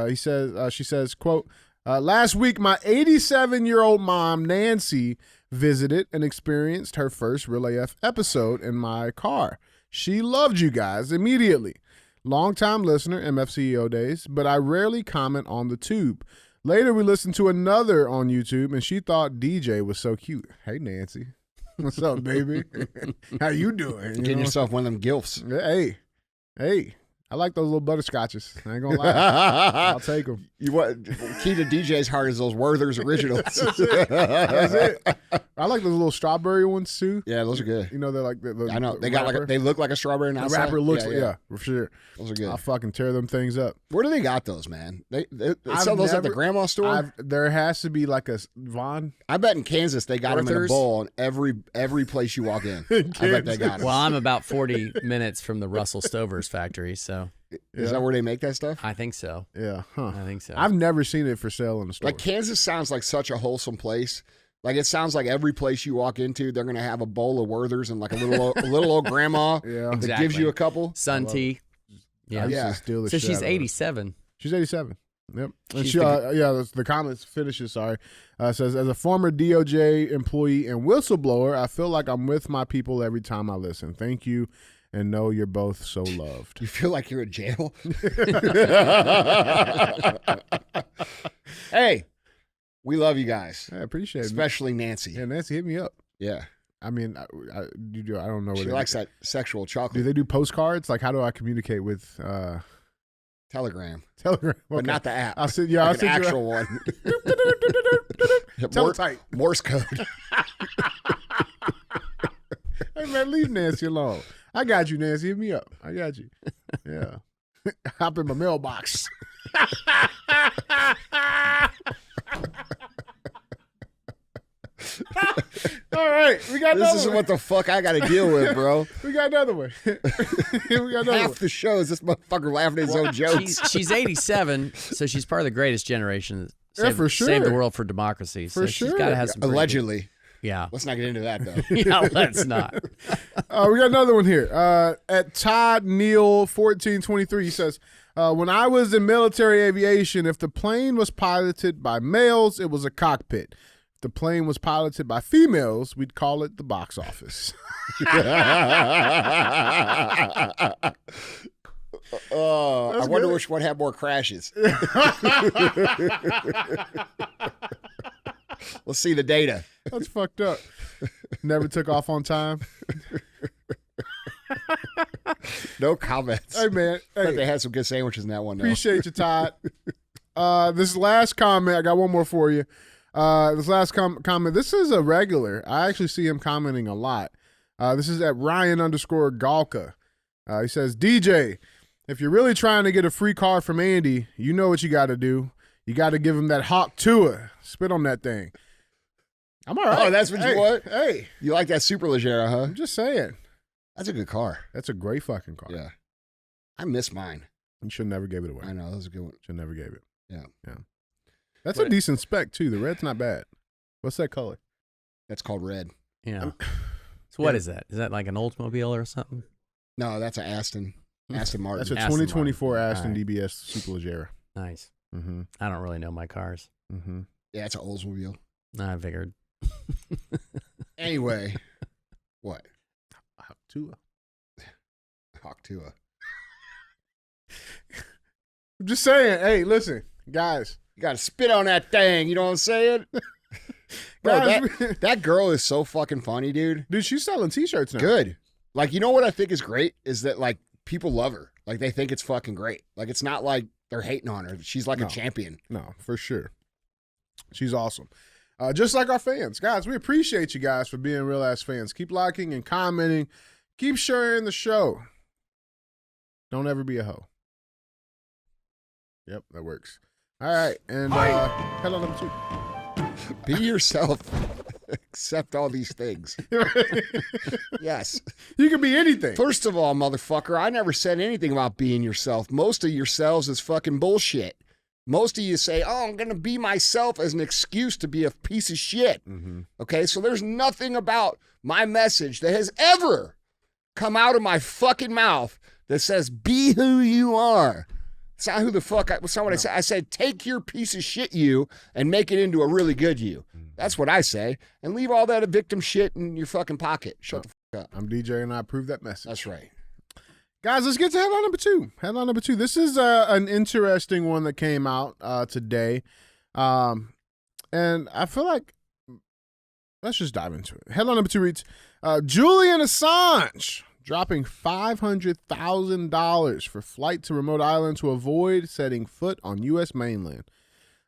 She says, quote, last week, my 87-year-old mom, Nancy, visited and experienced her first Real AF episode in my car. She loved you guys immediately. Longtime listener, MFCEO days, but I rarely comment on the tube. Later, we listened to another on YouTube, and she thought DJ was so cute. Hey, Nancy. What's up, baby? How you doing? Getting yourself one of them gilfs. Hey. I like those little butterscotches. I ain't gonna lie. I'll take them. You what? Key to DJ's heart is those Werther's originals. That's it. I like those little strawberry ones too. Yeah, those are good. You know, they're like the I know the they got wrapper. like they look like a strawberry. The outside. wrapper looks like for sure. Those are good. I'll fucking tear them things up. Where do they got those, man? They I've sell those at the never- grandma store. There has to be like a Vaughn. I bet in Kansas they got them in a Werther's? bowl in every place you walk in. I bet they got them. Well, I'm about 40 minutes from the Russell Stover's factory, so Is that where they make that stuff? I think so. Yeah, huh? I think so. I've never seen it for sale in the store. Like Kansas sounds like such a wholesome place. Like it sounds like every place you walk into, they're gonna have a bowl of Werther's and like a little old grandma Yeah. that Exactly. gives you a couple. Sun I love tea. I Yeah. used Yeah. to steal the So shit she's out of her. 87. She's 87. Yep. And She's she, the comments finishes. Sorry, says as a former DOJ employee and whistleblower, I feel like I'm with my people every time I listen. Thank you, and know you're both so loved. You feel like you're in jail. Hey, we love you guys, I appreciate it. especially Nancy. Yeah, Nancy, hit me up. Yeah, I mean, I don't know what she likes that sexual Do chocolate. they do postcards? Like, how do I communicate with Telegram, Telegram? but Okay. not the app. I'll send. Yeah, I'll Like an send you. actual one. Teletype. Morse code. Hey man, leave Nancy alone. I got you, Nancy. Hit me up. I got you. Yeah. Hop in my mailbox. All right, we got This another is one. what the fuck I got to deal with, bro. We got another one. We got another Half one. the show is this motherfucker laughing at his own jokes. She's 87, so she's part of the greatest generation. Yeah, for sure. Saved the world for democracy. So For she's sure. got to have some. pretty Allegedly. good- Yeah. Let's not get into that though. Yeah, let's not. We got another one here. At Todd Neal 1423, he says, when I was in military aviation, if the plane was piloted by males, it was a cockpit. If the plane was piloted by females, we'd call it the box office. I wonder good. which one had more crashes. Let's see the data. That's fucked up. Never took off on time. No comments. Hey, man. But Hey, they had some good sandwiches in that one though. appreciate you, Todd. This last comment, I got one more for you. This last comment, this is a regular. I actually see him commenting a lot. This is at Ryan_Galka. He says, DJ, if you're really trying to get a free car from Andy, you know what you got to do. You got to give him that Hawk Tour. Spit on that thing. I'm all right. Oh, that's what you Hey, want? Hey, You like that Superleggera, huh? I'm just saying. That's a good car. That's a great fucking car. Yeah. I miss mine. You should never gave it away. I know. That was a good one. Should never gave it. Yeah. That's But- a decent spec too. The red's not bad. What's that color? That's called red. Yeah. So what is that? Is that like an Oldsmobile or something? No, that's an Aston Martin. That's a Aston 2024 Martin. Aston All right. DBS Superleggera. Nice. Mm-hmm. I don't really know my cars. Mm-hmm. Yeah, it's an Oldsmobile. I figured. Anyway, what? Hawk-Tua. I'm just saying. Hey, listen, guys. You got to spit on that thing. You know what I'm saying? Bro, Guys, that girl is so fucking funny, dude. dude, she's selling T-shirts now. Good. Like, you know what I think is great is that, like, people love her. Like, they think it's fucking great. Like, it's not like they're hating on her. She's like a champion. No, for sure. She's awesome. Just like our fans. Guys, we appreciate you guys for being real-ass fans. Keep liking and commenting. Keep sharing the show. Don't ever be a hoe. Yep, that works. All right, and head on number 2. Be yourself. Accept all these things. Yes. You can be anything. First of all, motherfucker, I never said anything about being yourself. Most of yourselves is fucking bullshit. Most of you say, oh, I'm going to be myself as an excuse to be a piece of shit. Mm-hmm. Okay, so there's nothing about my message that has ever come out of my fucking mouth that says, be who you are. It's not who the fuck I said. I said, take your piece of shit you and make it into a really good you. That's what I say. And leave all that victim shit in your fucking pocket. Shut the fuck up. I'm DJ and I approve that message. That's right. Guys, let's get to headline number 2. Headline number 2. This is an interesting one that came out today. And I feel like, let's just dive into it. Headline number 2 reads, Julian Assange dropping $500,000 for flight to remote island to avoid setting foot on U.S. mainland.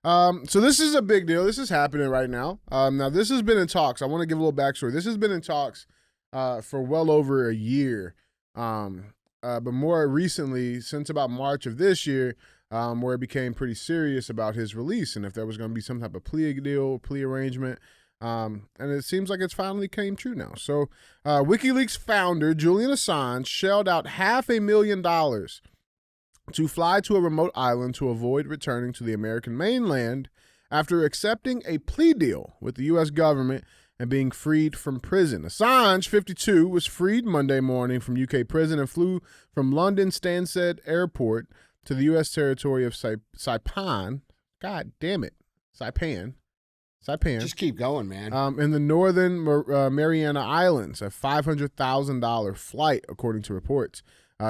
So this is a big deal. This is happening right now. Now, this has been in talks. I want to give a little backstory. This has been in talks for well over a year. But more recently, since about March of this year, where it became pretty serious about his release and if there was going to be some type of plea deal, plea arrangement. And it seems like it's finally came true now. So WikiLeaks founder Julian Assange shelled out $500,000 to fly to a remote island to avoid returning to the American mainland after accepting a plea deal with the U.S. government and being freed from prison. Assange, 52, was freed Monday morning from UK prison and flew from London Stansted Airport to the U.S. territory of Saipan. God damn it. Saipan. Just keep going, man. In the northern Mariana Islands, a $500,000 flight, according to reports.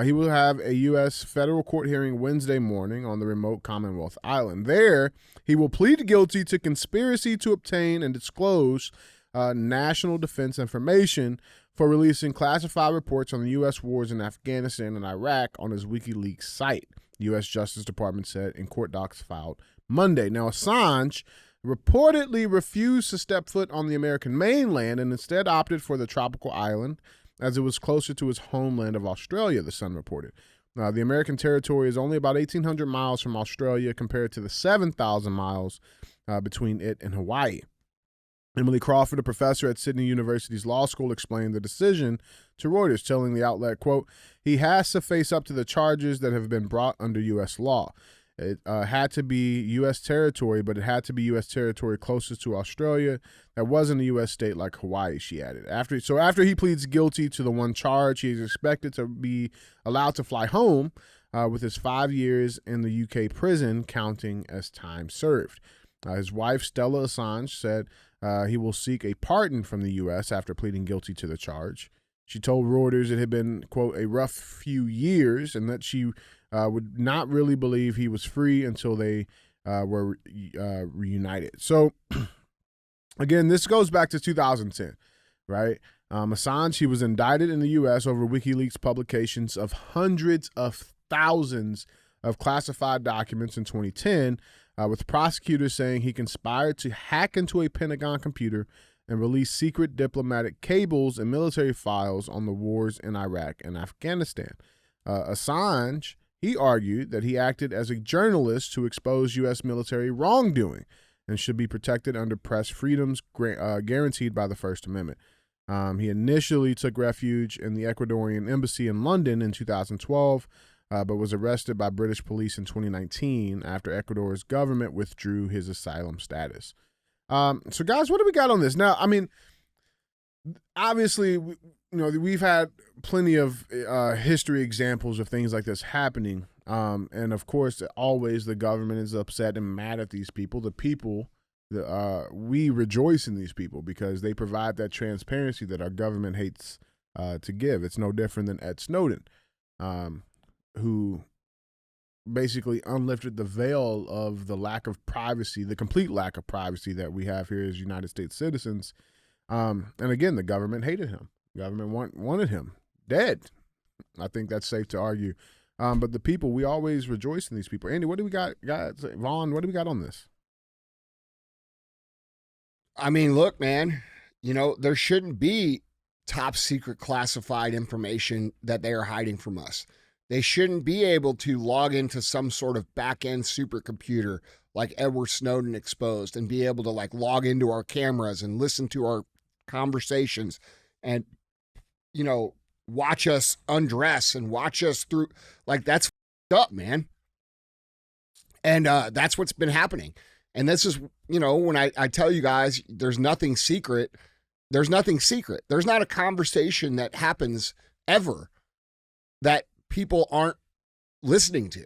He will have a U.S. federal court hearing Wednesday morning on the remote Commonwealth Island. There, he will plead guilty to conspiracy to obtain and disclose national defense information for releasing classified reports on the U.S. wars in Afghanistan and Iraq on his WikiLeaks site, the U.S. Justice Department said in court docs filed Monday. Now, Assange reportedly refused to step foot on the American mainland and instead opted for the tropical island as it was closer to his homeland of Australia, the Sun reported. The American territory is only about 1,800 miles from Australia compared to the 7,000 miles between it and Hawaii. Emily Crawford, a professor at Sydney University's law school, explained the decision to Reuters, telling the outlet, quote, he has to face up to the charges that have been brought under U.S. law. It had to be U.S. territory, but it had to be U.S. territory closest to Australia that wasn't a U.S. state like Hawaii, she added. After he pleads guilty to the one charge, he is expected to be allowed to fly home with his 5 years in the U.K. prison counting as time served. His wife, Stella Assange, said he will seek a pardon from the U.S. after pleading guilty to the charge. She told Reuters it had been, quote, a rough few years and that she would not really believe he was free until they were reunited. So, again, this goes back to 2010, right? Assange, he was indicted in the U.S. over WikiLeaks publications of hundreds of thousands of classified documents in 2010, with prosecutors saying he conspired to hack into a Pentagon computer and release secret diplomatic cables and military files on the wars in Iraq and Afghanistan. Assange, he argued that he acted as a journalist to expose U.S. military wrongdoing and should be protected under press freedoms guaranteed by the First Amendment. He initially took refuge in the Ecuadorian embassy in London in 2012, but was arrested by British police in 2019 after Ecuador's government withdrew his asylum status. So, guys, what do we got on this? Now, I mean, obviously, we've had plenty of history examples of things like this happening. And of course, always the government is upset and mad at these people. The people, we rejoice in these people because they provide that transparency that our government hates to give. It's no different than Ed Snowden, who basically unlifted the veil of the lack of privacy, the complete lack of privacy that we have here as United States citizens. And again, the government hated him. The government wanted him dead. I think that's safe to argue. But the people, we always rejoice in these people. Andy, what do we got? Vaughn, what do we got on this? I mean, look, man, there shouldn't be top secret classified information that they are hiding from us. They shouldn't be able to log into some sort of back-end supercomputer like Edward Snowden exposed and be able to log into our cameras and listen to our conversations and, watch us undress and watch us through. That's up, man. And that's what's been happening. And this is, when I tell you guys there's nothing secret, there's nothing secret. There's not a conversation that happens ever that people aren't listening to.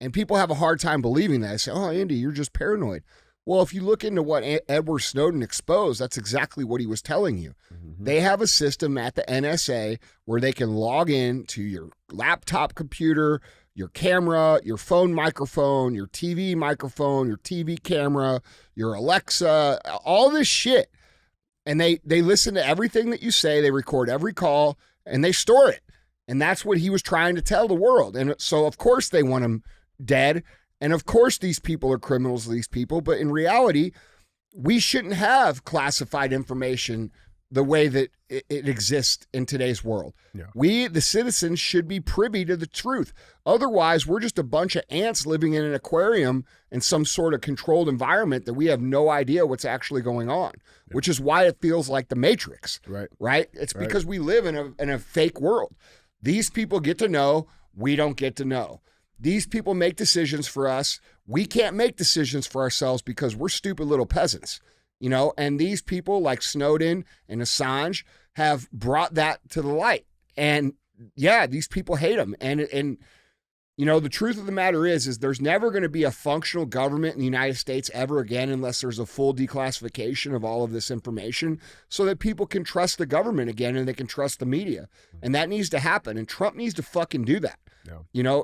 And people have a hard time believing that. I say, oh, Andy, you're just paranoid. Well, if you look into what Edward Snowden exposed, that's exactly what he was telling you. Mm-hmm. They have a system at the NSA where they can log in to your laptop computer, your camera, your phone microphone, your TV microphone, your TV camera, your Alexa, all this shit. And they listen to everything that you say. They record every call and they store it. And that's what he was trying to tell the world. And so, of course, they want him dead. And of course, these people are criminals, these people. But in reality, we shouldn't have classified information the way that it exists in today's world. Yeah. We, the citizens, should be privy to the truth. Otherwise, we're just a bunch of ants living in an aquarium in some sort of controlled environment that we have no idea what's actually going on, which is why it feels like the Matrix, right? It's because we live in a fake world. These people get to know, we don't get to know. These people make decisions for us. We can't make decisions for ourselves because we're stupid little peasants, and these people like Snowden and Assange have brought that to the light. And yeah, these people hate them. And the truth of the matter is there's never going to be a functional government in the United States ever again unless there's a full declassification of all of this information so that people can trust the government again and they can trust the media. And that needs to happen. And Trump needs to fucking do that. Yeah.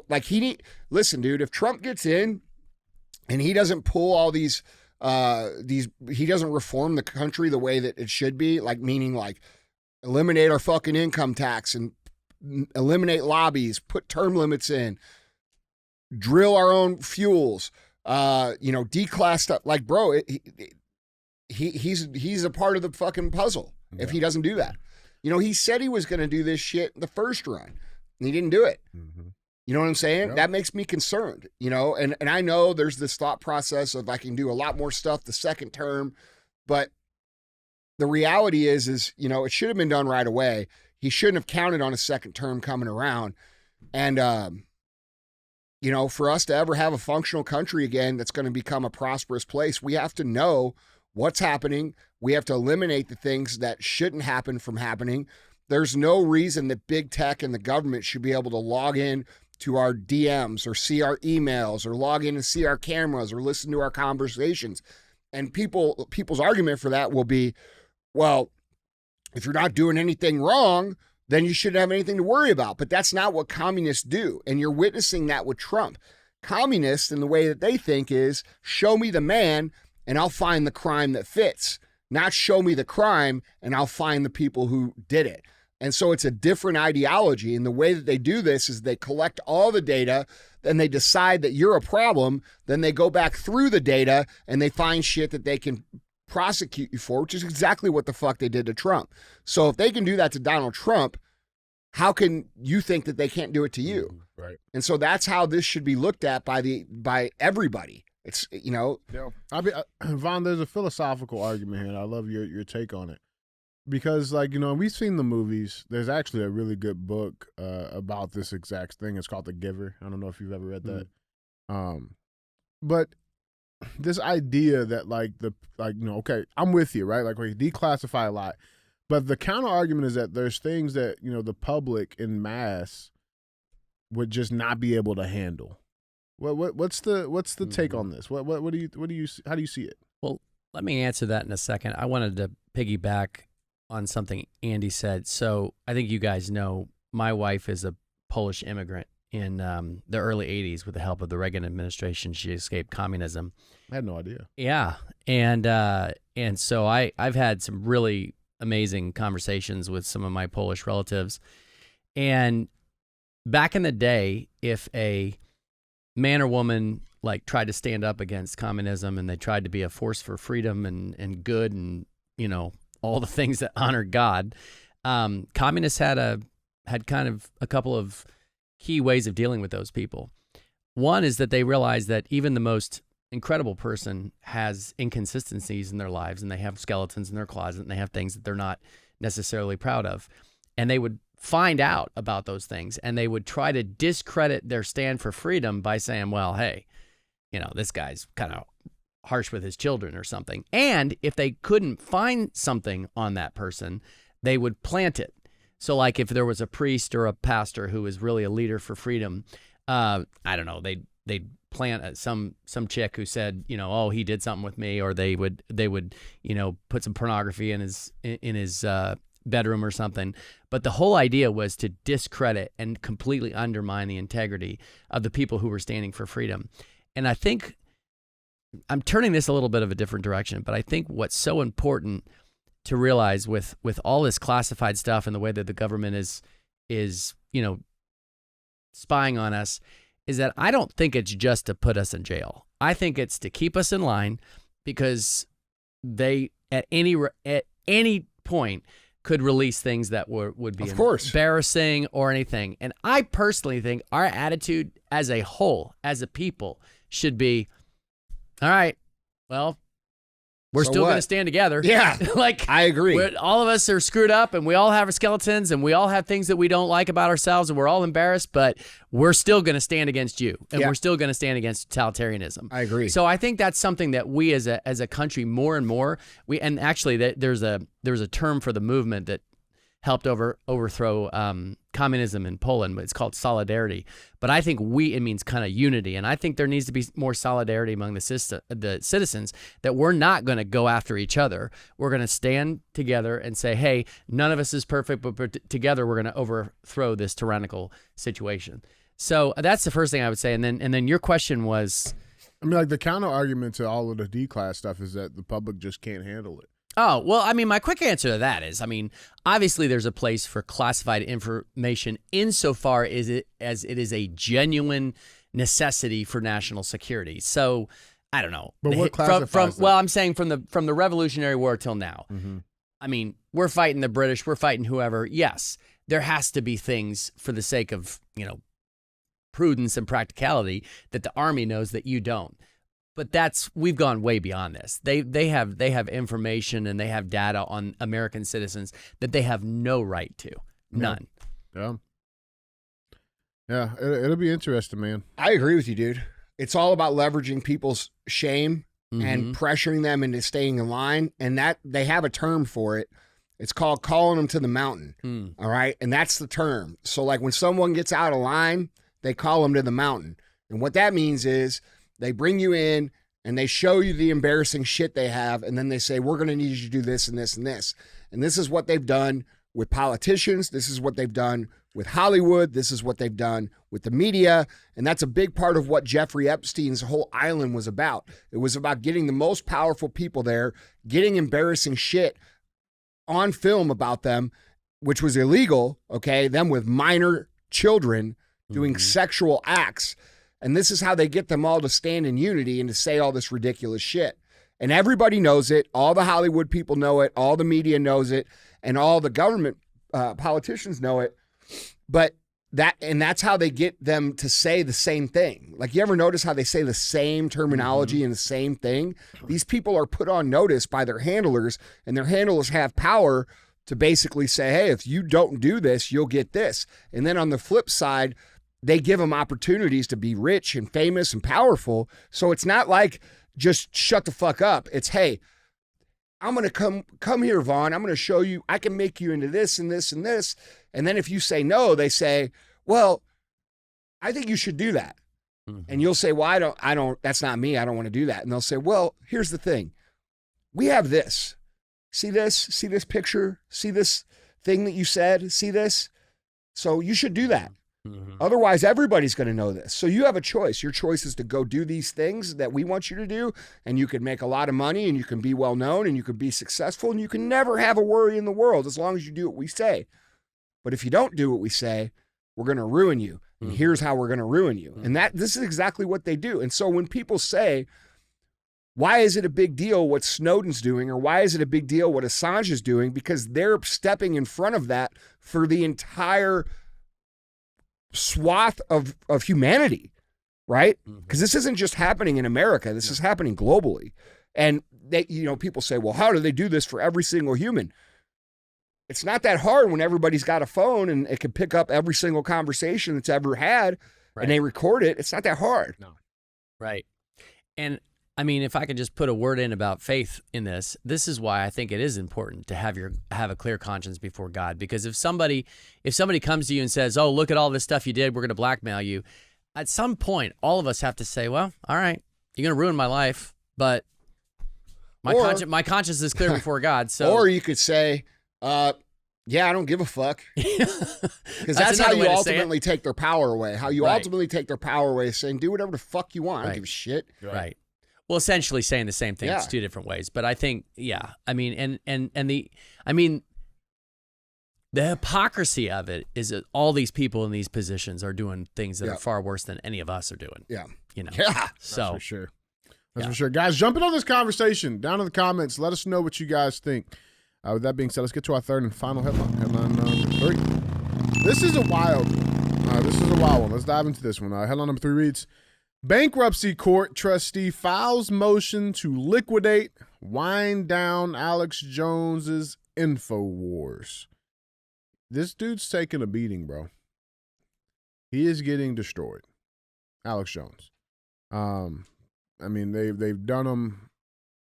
Listen, dude, if Trump gets in and he doesn't pull all these, he doesn't reform the country the way that it should be, meaning eliminate our fucking income tax and eliminate lobbies, put term limits in, drill our own fuels, declass stuff. Bro, he's a part of the fucking puzzle if he doesn't do that. He said he was going to do this shit the first run, and he didn't do it. Mm-hmm. You know what I'm saying? Yep. That makes me concerned, and I know there's this thought process of I can do a lot more stuff the second term, but the reality is it should have been done right away. He shouldn't have counted on a second term coming around. And, for us to ever have a functional country again that's going to become a prosperous place, we have to know what's happening. We have to eliminate the things that shouldn't happen from happening. There's no reason that big tech and the government should be able to log in to our DMs or see our emails or log in and see our cameras or listen to our conversations. And people's argument for that will be, well, if you're not doing anything wrong, then you shouldn't have anything to worry about. But that's not what communists do. And you're witnessing that with Trump. Communists, in the way that they think, is show me the man and I'll find the crime that fits. Not show me the crime and I'll find the people who did it. And so it's a different ideology. And the way that they do this is they collect all the data, then they decide that you're a problem. Then they go back through the data and they find shit that they can prosecute you for, which is exactly what the fuck they did to Trump. So if they can do that to Donald Trump, how can you think that they can't do it to you? Right. And so that's how this should be looked at by everybody. It's, Vaughn, there's a philosophical argument here, and I love your take on it. Because, we've seen the movies. There's actually a really good book about this exact thing. It's called The Giver. I don't know if you've ever read that. But this idea that okay, I'm with you, right? We declassify a lot, but the counter argument is that there's things that the public in mass would just not be able to handle. What's the take on this? What do you how do you see it? Well, let me answer that in a second. I wanted to piggyback on something Andy said. So I think you guys know my wife is a Polish immigrant in the early 80s with the help of the Reagan administration. She escaped communism. I had no idea. Yeah. And so I've had some really amazing conversations with some of my Polish relatives. And back in the day, if a man or woman like tried to stand up against communism and they tried to be a force for freedom and good and, you know, all the things that honor God, communists had kind of a couple of key ways of dealing with those people. One is that they realized that even the most incredible person has inconsistencies in their lives, and they have skeletons in their closet, and they have things that they're not necessarily proud of. And they would find out about those things, and they would try to discredit their stand for freedom by saying, well, hey, you know, this guy's kind of harsh with his children or something. And if they couldn't find something on that person, they would plant it. So like if there was a priest or a pastor who was really a leader for freedom, I don't know, they'd plant some chick who said, you know, oh, he did something with me, or they would, you know, put some pornography in his bedroom or something. But the whole idea was to discredit and completely undermine the integrity of the people who were standing for freedom. And I think I'm turning this a little bit of a different direction, but I think what's so important to realize with all this classified stuff and the way that the government is, you know, spying on us, is that I don't think it's just to put us in jail. I think it's to keep us in line, because they at any point could release things that would be embarrassing or anything. And I personally think our attitude as a whole, as a people, should be, all right, well, we're still going to stand together. Yeah, like I agree. All of us are screwed up, and we all have our skeletons, and we all have things that we don't like about ourselves, and we're all embarrassed, but we're still going to stand against you, and we're still going to stand against totalitarianism. I agree. So I think that's something that we as a country more and more, and actually there's a term for the movement that helped overthrow communism in Poland, but it's called solidarity. But I think it means kind of unity, and I think there needs to be more solidarity among the citizens, that we're not going to go after each other. We're going to stand together and say, hey, none of us is perfect, but together we're going to overthrow this tyrannical situation. So that's the first thing I would say. And then your question was, I mean, like the counter argument to all of the D-class stuff is that the public just can't handle it. Oh, well, I mean, my quick answer to that is, I mean, obviously there's a place for classified information insofar as it is a genuine necessity for national security. So, I don't know. But what classifies that? Well, I'm saying from the Revolutionary War till now. Mm-hmm. I mean, we're fighting the British, we're fighting whoever. Yes, there has to be things for the sake of, you know, prudence and practicality that the Army knows that you don't. But we've gone way beyond this. They have information and they have data on American citizens that they have no right to. None. Yeah. It'll be interesting, man. I agree with you, dude. It's all about leveraging people's shame and pressuring them into staying in line. And that they have a term for it. It's called calling them to the mountain. All right. And that's the term. So like when someone gets out of line, they call them to the mountain. And what that means is, they bring you in and they show you the embarrassing shit they have, and then they say, we're going to need you to do this and this and this. And this is what they've done with politicians. This is what they've done with Hollywood. This is what they've done with the media. And that's a big part of what Jeffrey Epstein's whole island was about. It was about getting the most powerful people there, getting embarrassing shit on film about them, which was illegal, okay? Them with minor children doing sexual acts. And this is how they get them all to stand in unity and to say all this ridiculous shit. And everybody knows it. All the Hollywood people know it. All the media knows it. And all the government politicians know it. But that's how they get them to say the same thing. Like, you ever notice how they say the same terminology and the same thing? These people are put on notice by their handlers, and their handlers have power to basically say, hey, if you don't do this, you'll get this. And then on the flip side, they give them opportunities to be rich and famous and powerful. So it's not like just shut the fuck up. It's, hey, I'm going to come here, Vaughn. I'm going to show you, I can make you into this and this and this. And then if you say no, they say, well, I think you should do that. Mhm. And you'll say, well, I don't, that's not me. I don't want to do that. And they'll say, well, here's the thing. We have this. See this picture? See this thing that you said? See this? So you should do that. Mhm. Otherwise, everybody's going to know this. So you have a choice. Your choice is to go do these things that we want you to do, and you can make a lot of money, and you can be well known, and you can be successful, and you can never have a worry in the world as long as you do what we say. But if you don't do what we say, we're going to ruin you. And here's how we're going to ruin you. And this is exactly what they do. And so when people say, why is it a big deal what Snowden's doing, or why is it a big deal what Assange is doing? Because they're stepping in front of that for the entire swath of humanity, right? Because this isn't just happening in America. This is happening globally. And they, people say, well, how do they do this for every single human? It's not that hard when everybody's got a phone and it can pick up every single conversation that's ever had, and they record it. It's not that hard. No. Right. And I mean, if I could just put a word in about faith in this is why I think it is important to have a clear conscience before God. Because if somebody comes to you and says, oh, look at all this stuff you did, we're going to blackmail you, at some point, all of us have to say, well, all right, you're going to ruin my life, but my conscience is clear before God. So, or you could say, yeah, I don't give a fuck. Because that's how you ultimately take their power away. How you ultimately take their power away is saying, do whatever the fuck you want. I don't give a shit. Right. Well, essentially saying the same thing. It's two different ways. But I think, I mean, the hypocrisy of it is that all these people in these positions are doing things that are far worse than any of us are doing. Yeah. Yeah. So that's for sure. That's for sure. Guys, jump in on this conversation down in the comments. Let us know what you guys think. With that being said, let's get to our third and final headline. Headline number 3. This is a wild one. Let's dive into this one. Headline number 3 reads, Bankruptcy court trustee files motion to liquidate, wind down Alex Jones's Infowars. This dude's taking a beating, bro. He is getting destroyed. Alex Jones. I mean, they've done him.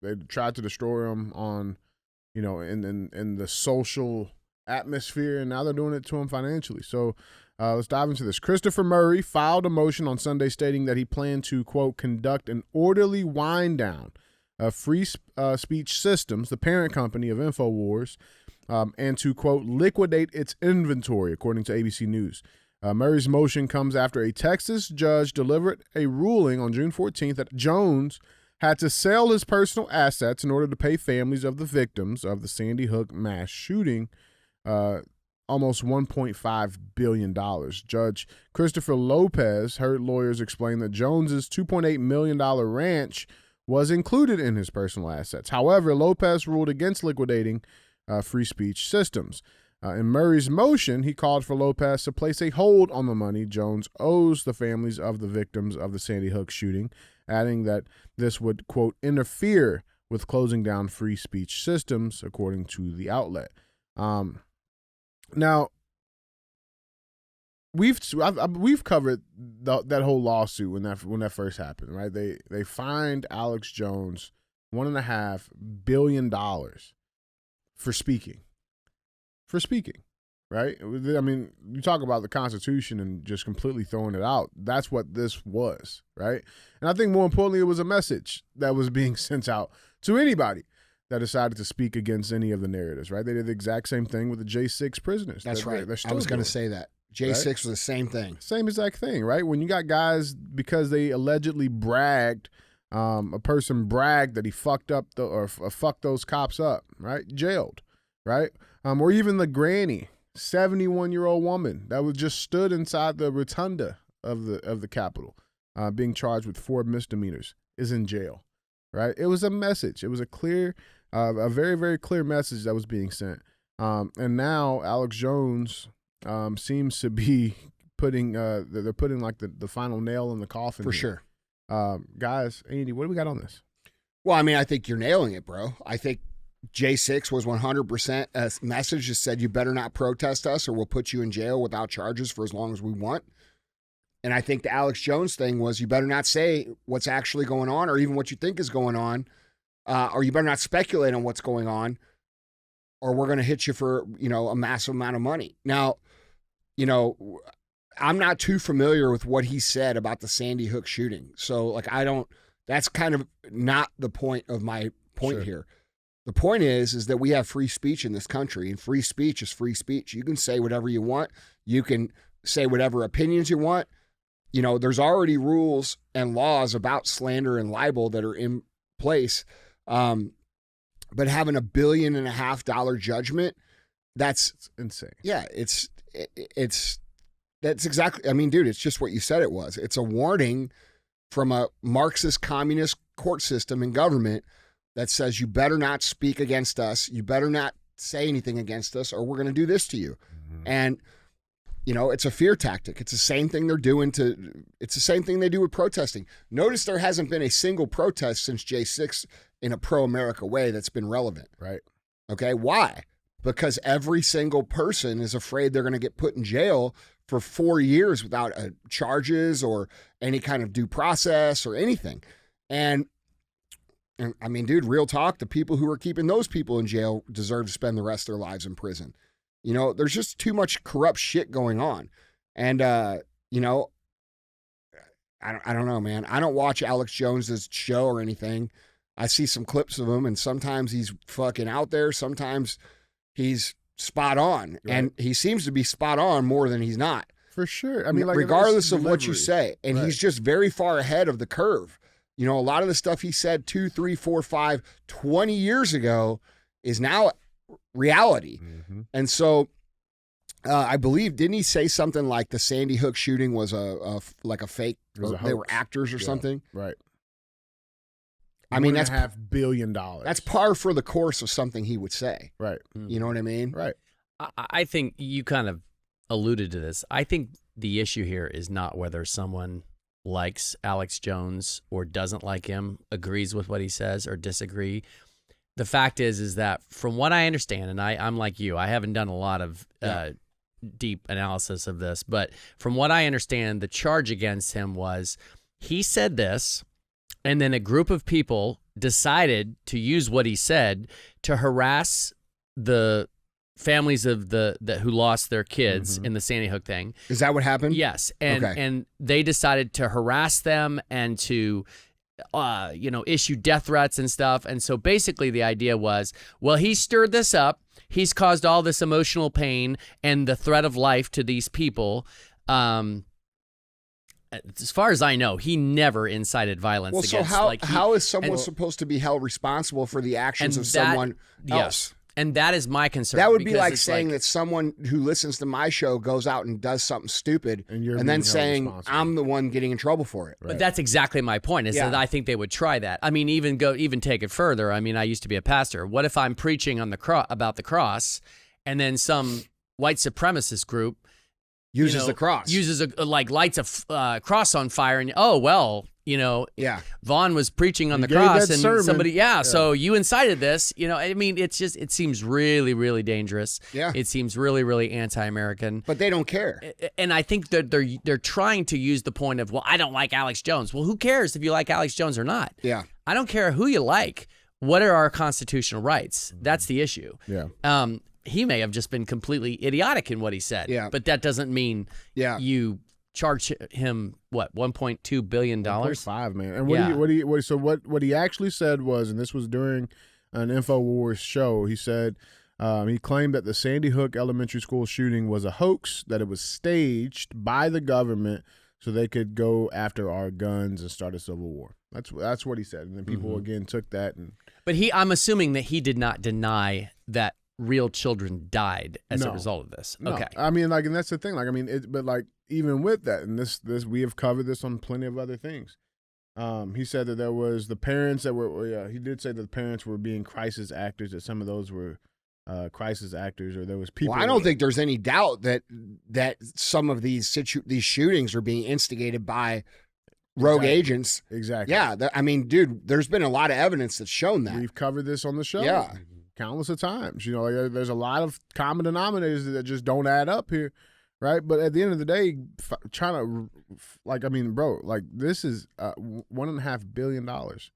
They tried to destroy him on, in the social atmosphere, and now they're doing it to him financially. So let's dive into this. Christopher Murray filed a motion on Sunday stating that he planned to, quote, conduct an orderly wind down of Free Speech Systems, the parent company of Infowars, and to, quote, liquidate its inventory, according to ABC News. Murray's motion comes after a Texas judge delivered a ruling on June 14th that Jones had to sell his personal assets in order to pay families of the victims of the Sandy Hook mass shooting almost $1.5 billion. Judge Christopher Lopez heard lawyers explain that Jones's $2.8 million ranch was included in his personal assets. However, Lopez ruled against liquidating Free Speech Systems. In Murray's motion, he called for Lopez to place a hold on the money Jones owes the families of the victims of the Sandy Hook shooting, adding that this would, quote, interfere with closing down Free Speech Systems, according to the outlet. Now, we've covered that whole lawsuit when that first happened, right? They fined Alex Jones $1.5 billion for speaking. Right? I mean, you talk about the Constitution and just completely throwing it out. That's what this was, right? And I think more importantly, it was a message that was being sent out to anybody that decided to speak against any of the narratives, right? They did the exact same thing with the J6 prisoners. That's right. I was going to say that. J6 was the same thing. Same exact thing, right? When you got guys, because they allegedly bragged, a person bragged that he fucked those cops up, right? Jailed, right? Or even the granny, 71-year-old woman that was just stood inside the rotunda of the Capitol, being charged with 4 misdemeanors, is in jail, right? It was a message. It was a very, very clear message that was being sent. And now Alex Jones seems to be putting they're putting like the final nail in the coffin. For sure. Guys, Andy, what do we got on this? Well, I mean, I think you're nailing it, bro. I think J6 was 100% a message that said, you better not protest us or we'll put you in jail without charges for as long as we want. And I think the Alex Jones thing was, you better not say what's actually going on or even what you think is going on, or you better not speculate on what's going on, or we're going to hit you for, a massive amount of money. Now, I'm not too familiar with what he said about the Sandy Hook shooting. So, like, that's kind of not the point of my point here. The point is that we have free speech in this country, and free speech is free speech. You can say whatever you want. You can say whatever opinions you want. You know, there's already rules and laws about slander and libel that are in place. But having $1.5 billion judgment, that's insane. Yeah, that's exactly, I mean, dude, it's just what you said it was. It's a warning from a Marxist communist court system and government that says you better not speak against us. You better not say anything against us, or we're going to do this to you. And, you know, it's a fear tactic. It's the same thing it's the same thing they do with protesting. Notice there hasn't been a single protest since J6 in a pro-America way that's been relevant. Right. Okay. Why? Because every single person is afraid they're going to get put in jail for 4 years without charges or any kind of due process or anything. And I mean, dude, real talk, the people who are keeping those people in jail deserve to spend the rest of their lives in prison. You know, there's just too much corrupt shit going on. And, you know, I don't know, man. I don't watch Alex Jones's show or anything. I see some clips of him, and sometimes he's fucking out there. Sometimes he's spot on. Right. And he seems to be spot on more than he's not. For sure. I mean, like, regardless of what you say. And he's just very far ahead of the curve. You know, a lot of the stuff he said 2, 3, 4, 5, 20 years ago is now reality. Mm-hmm. And so I believe, didn't he say something like the Sandy Hook shooting was a fake, they were actors or something? Right. I mean, that's $1.5 billion. That's par for the course of something he would say. Right. You know what I mean? Right. I think you kind of alluded to this. I think the issue here is not whether someone likes Alex Jones or doesn't like him, agrees with what he says or disagree. The fact is that from what I understand, and I'm like you, I haven't done a lot of deep analysis of this, but from what I understand, the charge against him was he said this, and then a group of people decided to use what he said to harass the families of who lost their kids in the Sandy Hook thing. Is that what happened? Yes. And they decided to harass them and to issue death threats and stuff. And so basically the idea was, well, he stirred this up. He's caused all this emotional pain and the threat of life to these people. As far as I know, he never incited violence against. So how is someone supposed to be held responsible for the actions of someone else? Yes. And that is my concern. That would be like saying that someone who listens to my show goes out and does something stupid and then saying I'm the one getting in trouble for it. Right. But that's exactly my point, is that I think they would try that. I mean, even take it further. I mean, I used to be a pastor. What if I'm preaching on about the cross, and then some white supremacist group uses the cross, lights a cross on fire, and Vaughn was preaching on the cross, and sermon. somebody, so you incited this. I mean, it seems really, really dangerous. Yeah, it seems really, really anti-American. But they don't care, and I think that they're trying to use the point of, well, I don't like Alex Jones. Well, who cares if you like Alex Jones or not? Yeah, I don't care who you like. What are our constitutional rights? That's the issue. Yeah. He may have just been completely idiotic in what he said. Yeah. But that doesn't mean you charge him $1.2 billion. 1.5, man. And what he actually said was, and this was during an Infowars show, he said he claimed that the Sandy Hook Elementary School shooting was a hoax, that it was staged by the government so they could go after our guns and start a civil war. That's what he said. And then people again took that But I'm assuming that he did not deny that real children died as a result of this. No. Okay. I mean, and that's the thing. But even with that, and this we have covered this on plenty of other things. He said that there was the parents that were. He did say that the parents were being crisis actors. That some of those were crisis actors, or there was people. Well, I don't think there's any doubt that some of these shootings are being instigated by rogue agents. Exactly. Yeah. I mean, dude, there's been a lot of evidence that's shown that. We've covered this on the show. Yeah. Countless of times. There's a lot of common denominators that just don't add up here, right? But at the end of the day, this is $1.5 billion. The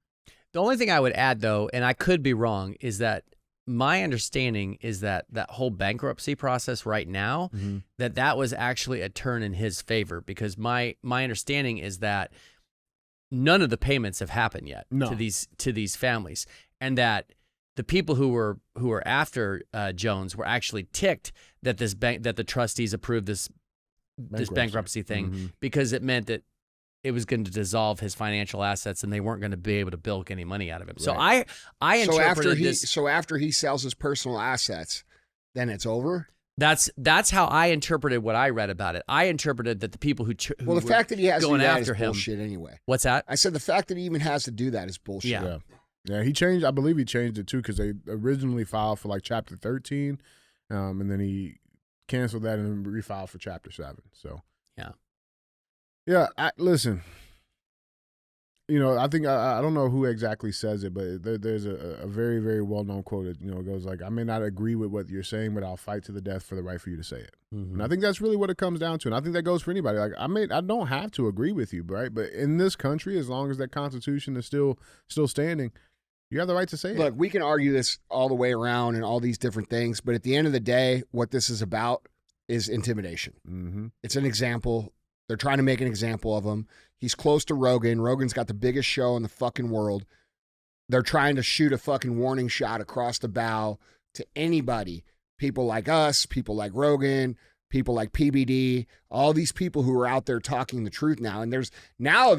only thing I would add, though, and I could be wrong, is that my understanding is that whole bankruptcy process right now, that was actually a turn in his favor, because my understanding is that none of the payments have happened yet to these families, and that the people who were after Jones were actually ticked that that the trustees approved this bankruptcy thing, because it meant that it was going to dissolve his financial assets, and they weren't going to be able to bilk any money out of him. Right. So I interpreted this. So after he sells his personal assets, then it's over. That's how I interpreted what I read about it. I interpreted that the people who the fact that he has going to do that after is him. Bullshit anyway. What's that? I said the fact that he even has to do that is bullshit. Yeah. Yeah, he changed. I believe he changed it too, because they originally filed for like Chapter 13, and then he canceled that and refiled for Chapter 7. So yeah. Listen. I think I don't know who exactly says it, but there's a very, very well-known quote that, goes like, I may not agree with what you're saying, but I'll fight to the death for the right for you to say it. And I think that's really what it comes down to. And I think that goes for anybody. Like, I don't have to agree with you, right? But in this country, as long as that Constitution is still standing, you have the right to say it. Look, we can argue this all the way around and all these different things, but at the end of the day, what this is about is intimidation. It's an example. They're trying to make an example of him. He's close to Rogan. Rogan's got the biggest show in the fucking world. They're trying to shoot a fucking warning shot across the bow to anybody. People like us, people like Rogan, people like PBD, all these people who are out there talking the truth now. And there's now,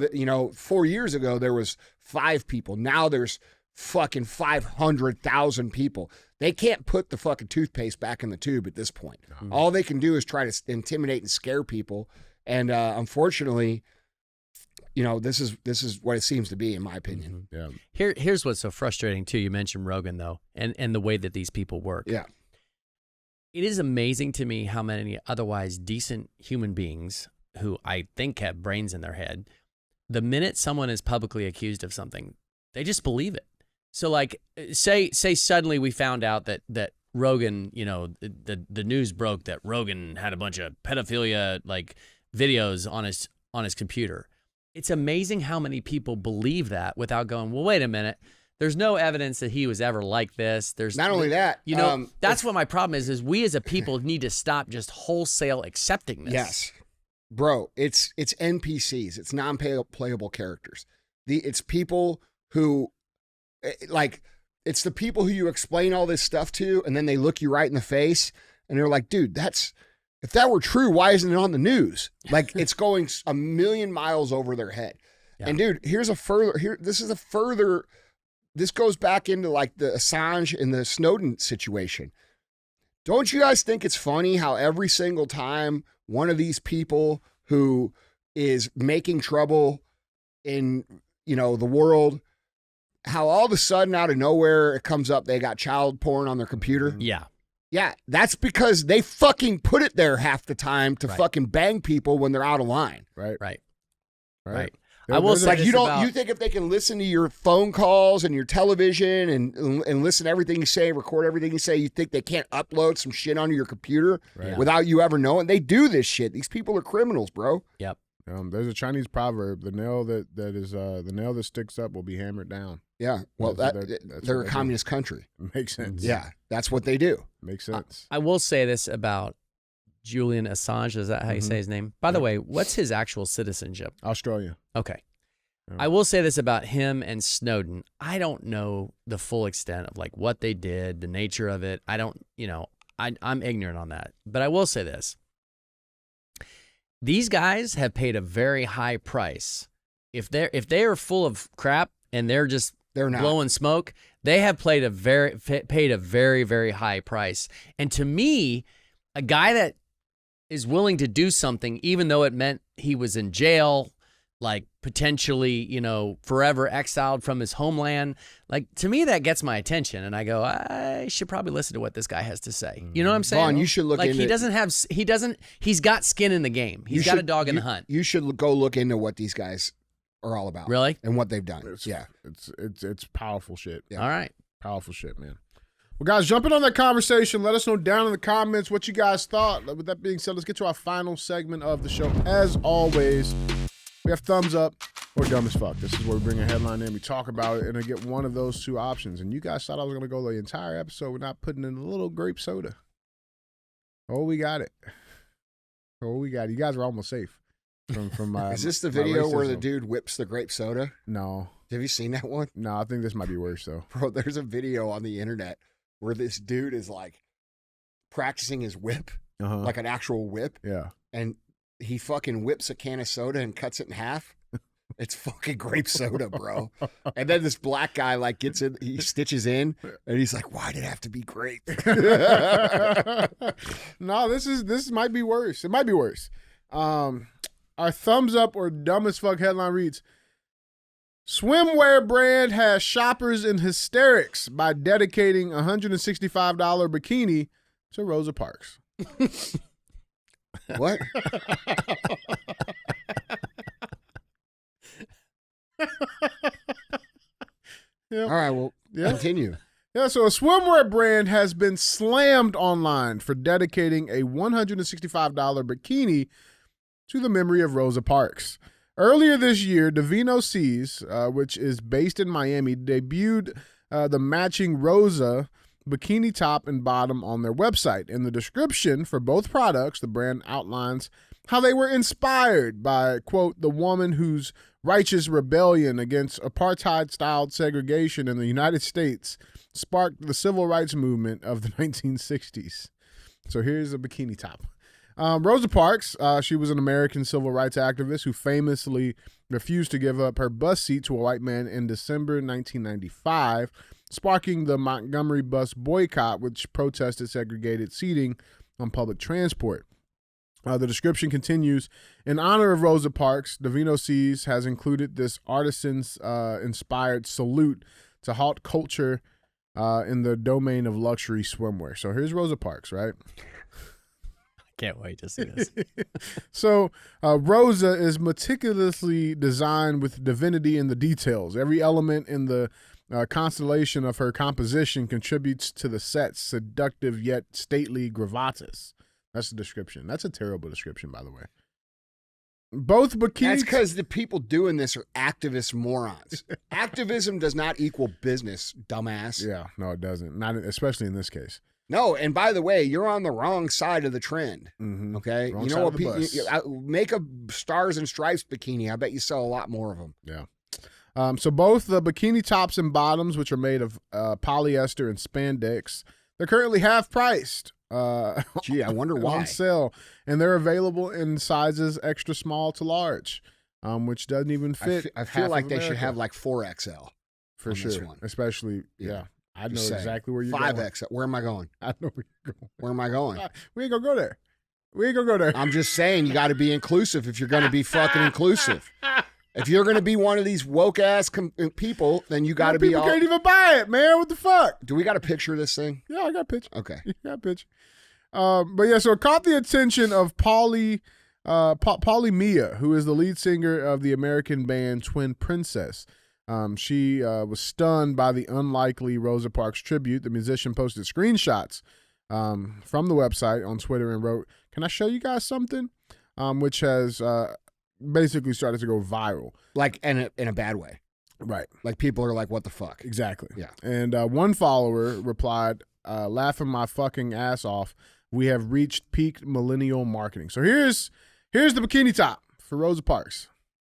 4 years ago, there was 5 people. Now there's fucking 500,000 people. They can't put the fucking toothpaste back in the tube at this point. All they can do is try to intimidate and scare people. And unfortunately, this is what it seems to be, in my opinion. Yeah. Here's what's so frustrating too. You mentioned Rogan though, and the way that these people work. Yeah. It is amazing to me how many otherwise decent human beings who I think have brains in their head, the minute someone is publicly accused of something, they just believe it. So like, say suddenly we found out that Rogan, the news broke that Rogan had a bunch of pedophilia like videos on his computer. It's amazing how many people believe that without going, well, wait a minute. There's no evidence that he was ever like this. There's not only that, that's what my problem is we as a people need to stop just wholesale accepting this. Yes. Bro, it's NPCs. It's non-playable characters. It's people who, like, it's the people who you explain all this stuff to, and then they look you right in the face, and they're like, dude, if that were true, why isn't it on the news? Like, it's going a million miles over their head. Yeah. And dude, this goes back into like the Assange and the Snowden situation. Don't you guys think it's funny how every single time one of these people who is making trouble in, the world, how all of a sudden out of nowhere it comes up they got child porn on their computer? Yeah. Yeah, that's because they fucking put it there half the time to fucking bang people when they're out of line. Right. I will say like you think if they can listen to your phone calls and your television and listen to everything you say, record everything you say, you think they can't upload some shit onto your computer without you ever knowing? They do this shit. These people are criminals, bro. Yep. There's a Chinese proverb: the nail that sticks up will be hammered down. Yeah, well, they're a communist country. Makes sense. Yeah, that's what they do. Makes sense. I will say this about Julian Assange. Is that how you say his name? By the way, what's his actual citizenship? Australia. Okay. I will say this about him and Snowden. I don't know the full extent of like what they did, the nature of it. I don't, I'm ignorant on that. But I will say this. These guys have paid a very high price. If they are full of crap and they're not blowing smoke, they have paid a very, very high price. And to me, a guy that is willing to do something, even though it meant he was in jail, like potentially, forever exiled from his homeland, like to me that gets my attention, and I go, I should probably listen to what this guy has to say. You know what I'm saying? Vaughn, you should look like into he's got skin in the game. He's got a dog in the hunt. You should go look into what these guys are all about. Really? And what they've done. It's powerful shit. Yeah. All right. Powerful shit, man. Well, guys, jump in on that conversation. Let us know down in the comments what you guys thought. With that being said, let's get to our final segment of the show. As always, We have thumbs up or dumb as fuck. This is where we bring a headline in, we talk about it, and I get one of those two options. And you guys thought I was going to go the entire episode without putting in a little grape soda. Oh, we got it. Oh, we got it. You guys are almost safe from my. Is this the video where the dude whips the grape soda? No. Have you seen that one? No, I think this might be worse, though. Bro, there's a video on the internet where this dude is like practicing his whip, like an actual whip. Yeah. And he fucking whips a can of soda and cuts it in half. It's fucking grape soda, bro. And then this black guy like gets in, he stitches in, and he's like, "Why did it have to be grape?" No, this might be worse. It might be worse. Our thumbs up or dumb as fuck headline reads: swimwear brand has shoppers in hysterics by dedicating $165 bikini to Rosa Parks. What? Yeah. All right, well, continue. Yeah, so a swimwear brand has been slammed online for dedicating a $165 bikini to the memory of Rosa Parks. Earlier this year, Divino Seas, which is based in Miami, debuted the matching Rosa bikini top and bottom on their website. In the description for both products, the brand outlines how they were inspired by, quote, the woman whose righteous rebellion against apartheid-styled segregation in the United States sparked the civil rights movement of the 1960s. So here's a bikini top. Rosa Parks, she was an American civil rights activist who famously refused to give up her bus seat to a white man in December 1995, sparking the Montgomery bus boycott, which protested segregated seating on public transport. The description continues: in honor of Rosa Parks, Divino Seas has included this artisan's inspired salute to halt culture in the domain of luxury swimwear. So here's Rosa Parks, right? Can't wait to see this. So Rosa is meticulously designed with divinity in the details. Every element in the constellation of her composition contributes to the set's seductive yet stately gravatas. That's the description. That's a terrible description, by the way. Both bikinis. That's because the people doing this are activist morons. Activism does not equal business, dumbass. Yeah, no, it doesn't. Not especially in this case. No, and by the way, you're on the wrong side of the trend. Mm-hmm. Okay, Wrong you side know of what? the bus. Make a stars and stripes bikini. I bet you sell a lot more of them. Yeah. So both the bikini tops and bottoms, which are made of polyester and spandex, they're currently half priced. Gee, I wonder why. On sale, and they're available in sizes extra small to large, which doesn't even fit. I feel half like of they should America. have like 4XL For on sure, this one. especially Yeah. I know Just saying. exactly where you're going. 5XL. Where am I going? I know where you're going. Where am I going? We ain't gonna go there. We ain't gonna go there. I'm just saying you got to be inclusive if you're going to be fucking inclusive. If you're going to be one of these woke ass people, then you got to be People all. can't even buy it, man. What the fuck? Do we got a picture of this thing? Yeah, I got a picture. Okay. You got a picture. But yeah, so it caught the attention of Pauly Mia, who is the lead singer of the American band Twin Princess. She was stunned by the unlikely Rosa Parks tribute. The musician posted screenshots from the website on Twitter and wrote, "Can I show you guys something?" Which has basically started to go viral. Like in a bad way. Right. Like people are like, what the fuck? Exactly. Yeah. And one follower replied, laughing my fucking ass off, "We have reached peak millennial marketing." So here's the bikini top for Rosa Parks.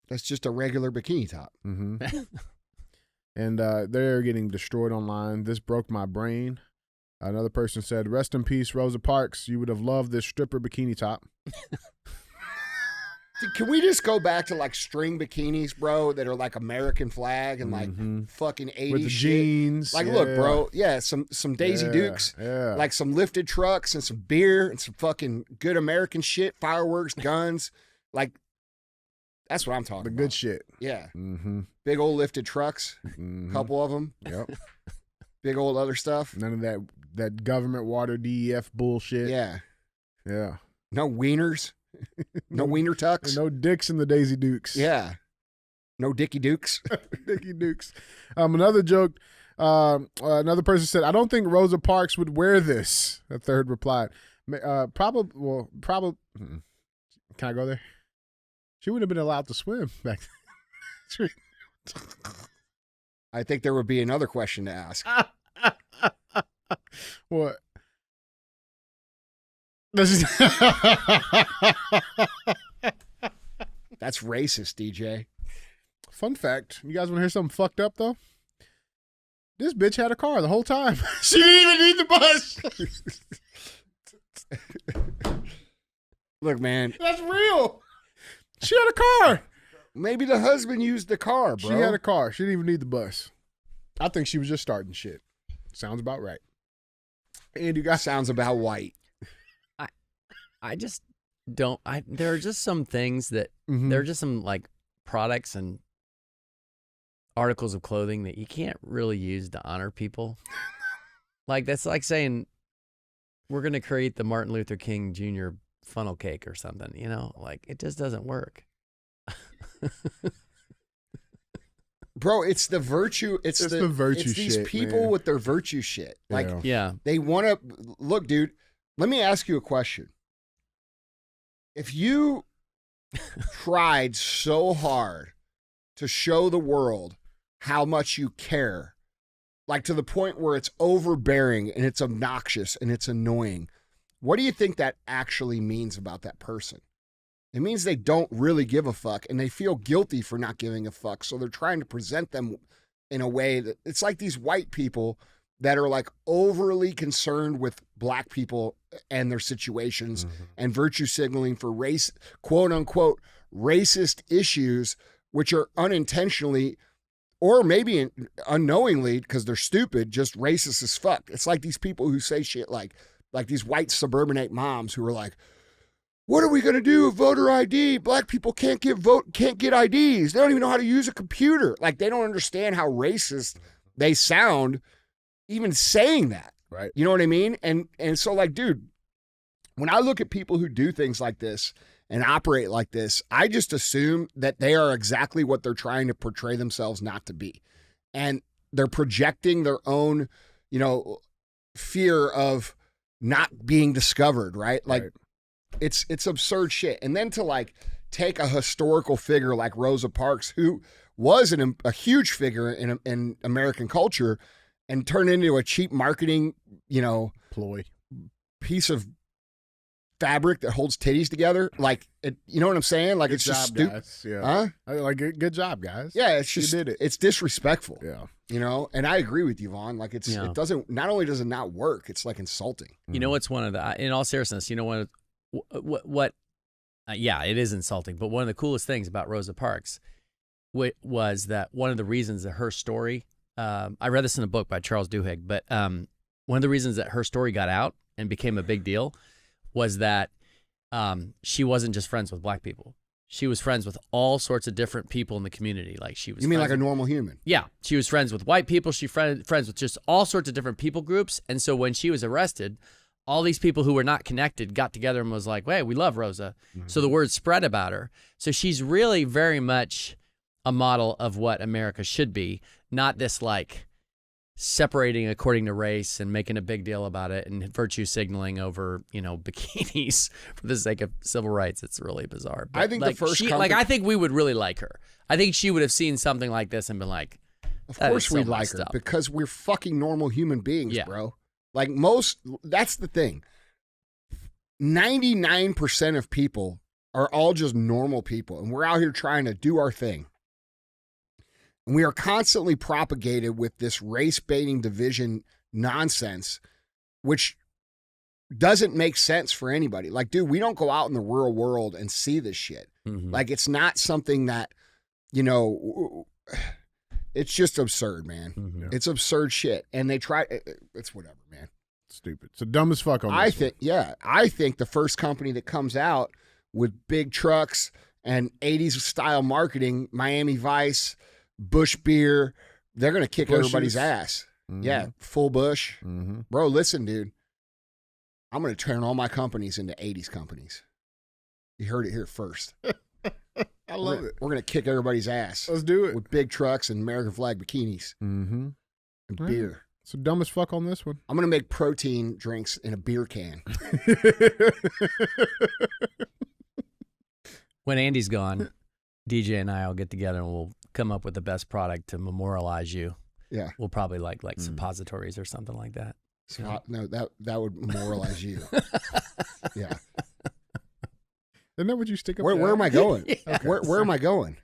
That's just a regular bikini top. Mm-hmm. And they're getting destroyed online. "This broke my brain." Another person said, "Rest in peace, Rosa Parks. You would have loved this stripper bikini top." Can we just go back to like string bikinis, bro, that are like American flag and like fucking 80s With the shit? jeans. Like, yeah. look, bro, yeah, some Daisy Dukes, Yeah. like some lifted trucks and some beer and some fucking good American shit, fireworks, guns. Like, that's what I'm talking the about. good shit. Yeah. Mm-hmm. Big old lifted trucks, Mm-hmm. couple of them. Yep. Big old other stuff. None of that government water DEF bullshit. Yeah. Yeah. No wieners. No wiener tucks. No dicks in the Daisy Dukes. Yeah. No Dickie Dukes. Dickie Dukes. Another joke. Another person said, "I don't think Rosa Parks would wear this." A third replied, Probably. Can I go there? She wouldn't have been allowed to swim back then. I think there would be another question to ask. What? This is That's racist, DJ. Fun fact. You guys want to hear something fucked up, though? This bitch had a car the whole time. She didn't even need the bus. Look, man, That's real. She had a car. maybe the husband used the car, bro. She had a car. She didn't even need the bus. I think she was just starting shit. Sounds about right. And you got Sounds about white. I just don't. There are just some things that there are just some like products and articles of clothing that you can't really use to honor people. Like that's like saying we're going to create the Martin Luther King Jr. funnel cake or something. You know, like it just doesn't work. Bro, it's the virtue. It's the virtue it's these shit, people man. with their virtue shit. Like Yeah. Yeah. they want to look, dude. Let me ask you a question. If you tried so hard to show the world how much you care, like to the point where it's overbearing and it's obnoxious and it's annoying, what do you think that actually means about that person? It means they don't really give a fuck and they feel guilty for not giving a fuck. So they're trying to present them in a way that it's like these white people that are like overly concerned with black people and their situations and virtue signaling for race, quote unquote, racist issues, which are unintentionally or maybe unknowingly because they're stupid, just racist as fuck. It's like these people who say shit like these white suburbanate moms who are like, what are we going to do with voter ID? Black people can't get IDs. They don't even know how to use a computer. Like they don't understand how racist they sound even saying that. Right. You know what I mean? And so like, dude, when I look at people who do things like this and operate like this, I just assume that they are exactly what they're trying to portray themselves not to be. And they're projecting their own, you know, fear of not being discovered, right? Like it's absurd shit. And then to like take a historical figure like Rosa Parks, who was a huge figure in American culture, and turn it into a cheap marketing, you know, ploy piece of fabric that holds titties together. Like, it, you know what I'm saying? Like, Good it's just job, stupid. guys. Yeah. Huh? I like good job, guys. Yeah, it's just, You did it. it's disrespectful. Yeah. You know, and I agree with you, Vaughn. Like, it doesn't, not only does it not work, it's like insulting. You know what's one of the, in all seriousness, you know what yeah, it is insulting, but one of the coolest things about Rosa Parks was that one of the reasons that her story, I read this in a book by Charles Duhigg, but one of the reasons that her story got out and became a big deal was that she wasn't just friends with black people. She was friends with all sorts of different people in the community. Like she was. You mean like a normal human? Yeah, she was friends with white people. She friends with just all sorts of different people groups. And so when she was arrested, all these people who were not connected got together and was like, "Hey, we love Rosa." So the word spread about her. So she's really very much a model of what America should be, not this like separating according to race and making a big deal about it and virtue signaling over, you know, bikinis for the sake of civil rights. It's really bizarre. But I think like, the first I think we would really like her. I think she would have seen something like this and been like, Of "That course is so we'd like messed her up." because we're fucking normal human beings, Yeah. bro. Like that's the thing. 99% of people are all just normal people, and we're out here trying to do our thing. And we are constantly propagated with this race-baiting division nonsense, which doesn't make sense for anybody. Like, dude, we don't go out in the real world and see this shit. Like, it's not something that, you know, it's just absurd, man. It's absurd shit. And they try, it's whatever, man. Stupid. So dumb as fuck on this I think the first company that comes out with big trucks and 80s style marketing, Miami Vice, Bush Beer, they're going to kick everybody's ass. Yeah, full Bush. Bro, listen, dude. I'm going to turn all my companies into 80s companies. You heard it here first. I love it. We're going to kick everybody's ass. Let's do it. With big trucks and American flag bikinis and beer. So dumb as fuck on this one. I'm going to make protein drinks in a beer can. When Andy's gone, DJ and I will get together and we'll come up with the best product to memorialize you. Yeah. We'll probably like suppositories or something like that. So, no, that would memorialize you. Yeah. Isn't that what you stick up? Where am I going? Yeah. Where am I going?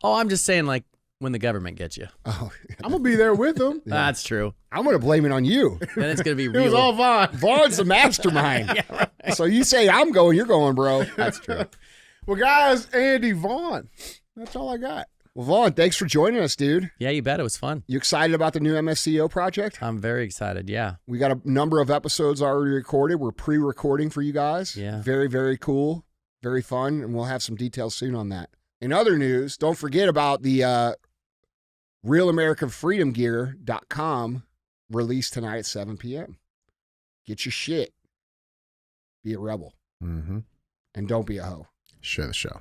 Oh, I'm just saying, like, when the government gets you. Oh, I'm gonna be there with them. That's true. I'm going to blame it on you. Then it's going to be It was real. all Vaughn. Vaughn's the mastermind. So you say I'm going, you're going, bro. That's true. Well, guys, Andy Vaughn. That's all I got. Well, Vaughn, thanks for joining us, dude. Yeah, you bet. It was fun. You excited about the new MSCO project? I'm very excited. Yeah. We got a number of episodes already recorded. We're pre-recording for you guys. Yeah. Very, very cool. Very fun. And we'll have some details soon on that. In other news, don't forget about the realamericanfreedomgear.com release tonight at 7 p.m. Get your shit. Be a rebel. Mm-hmm. And don't be a hoe. Share the show.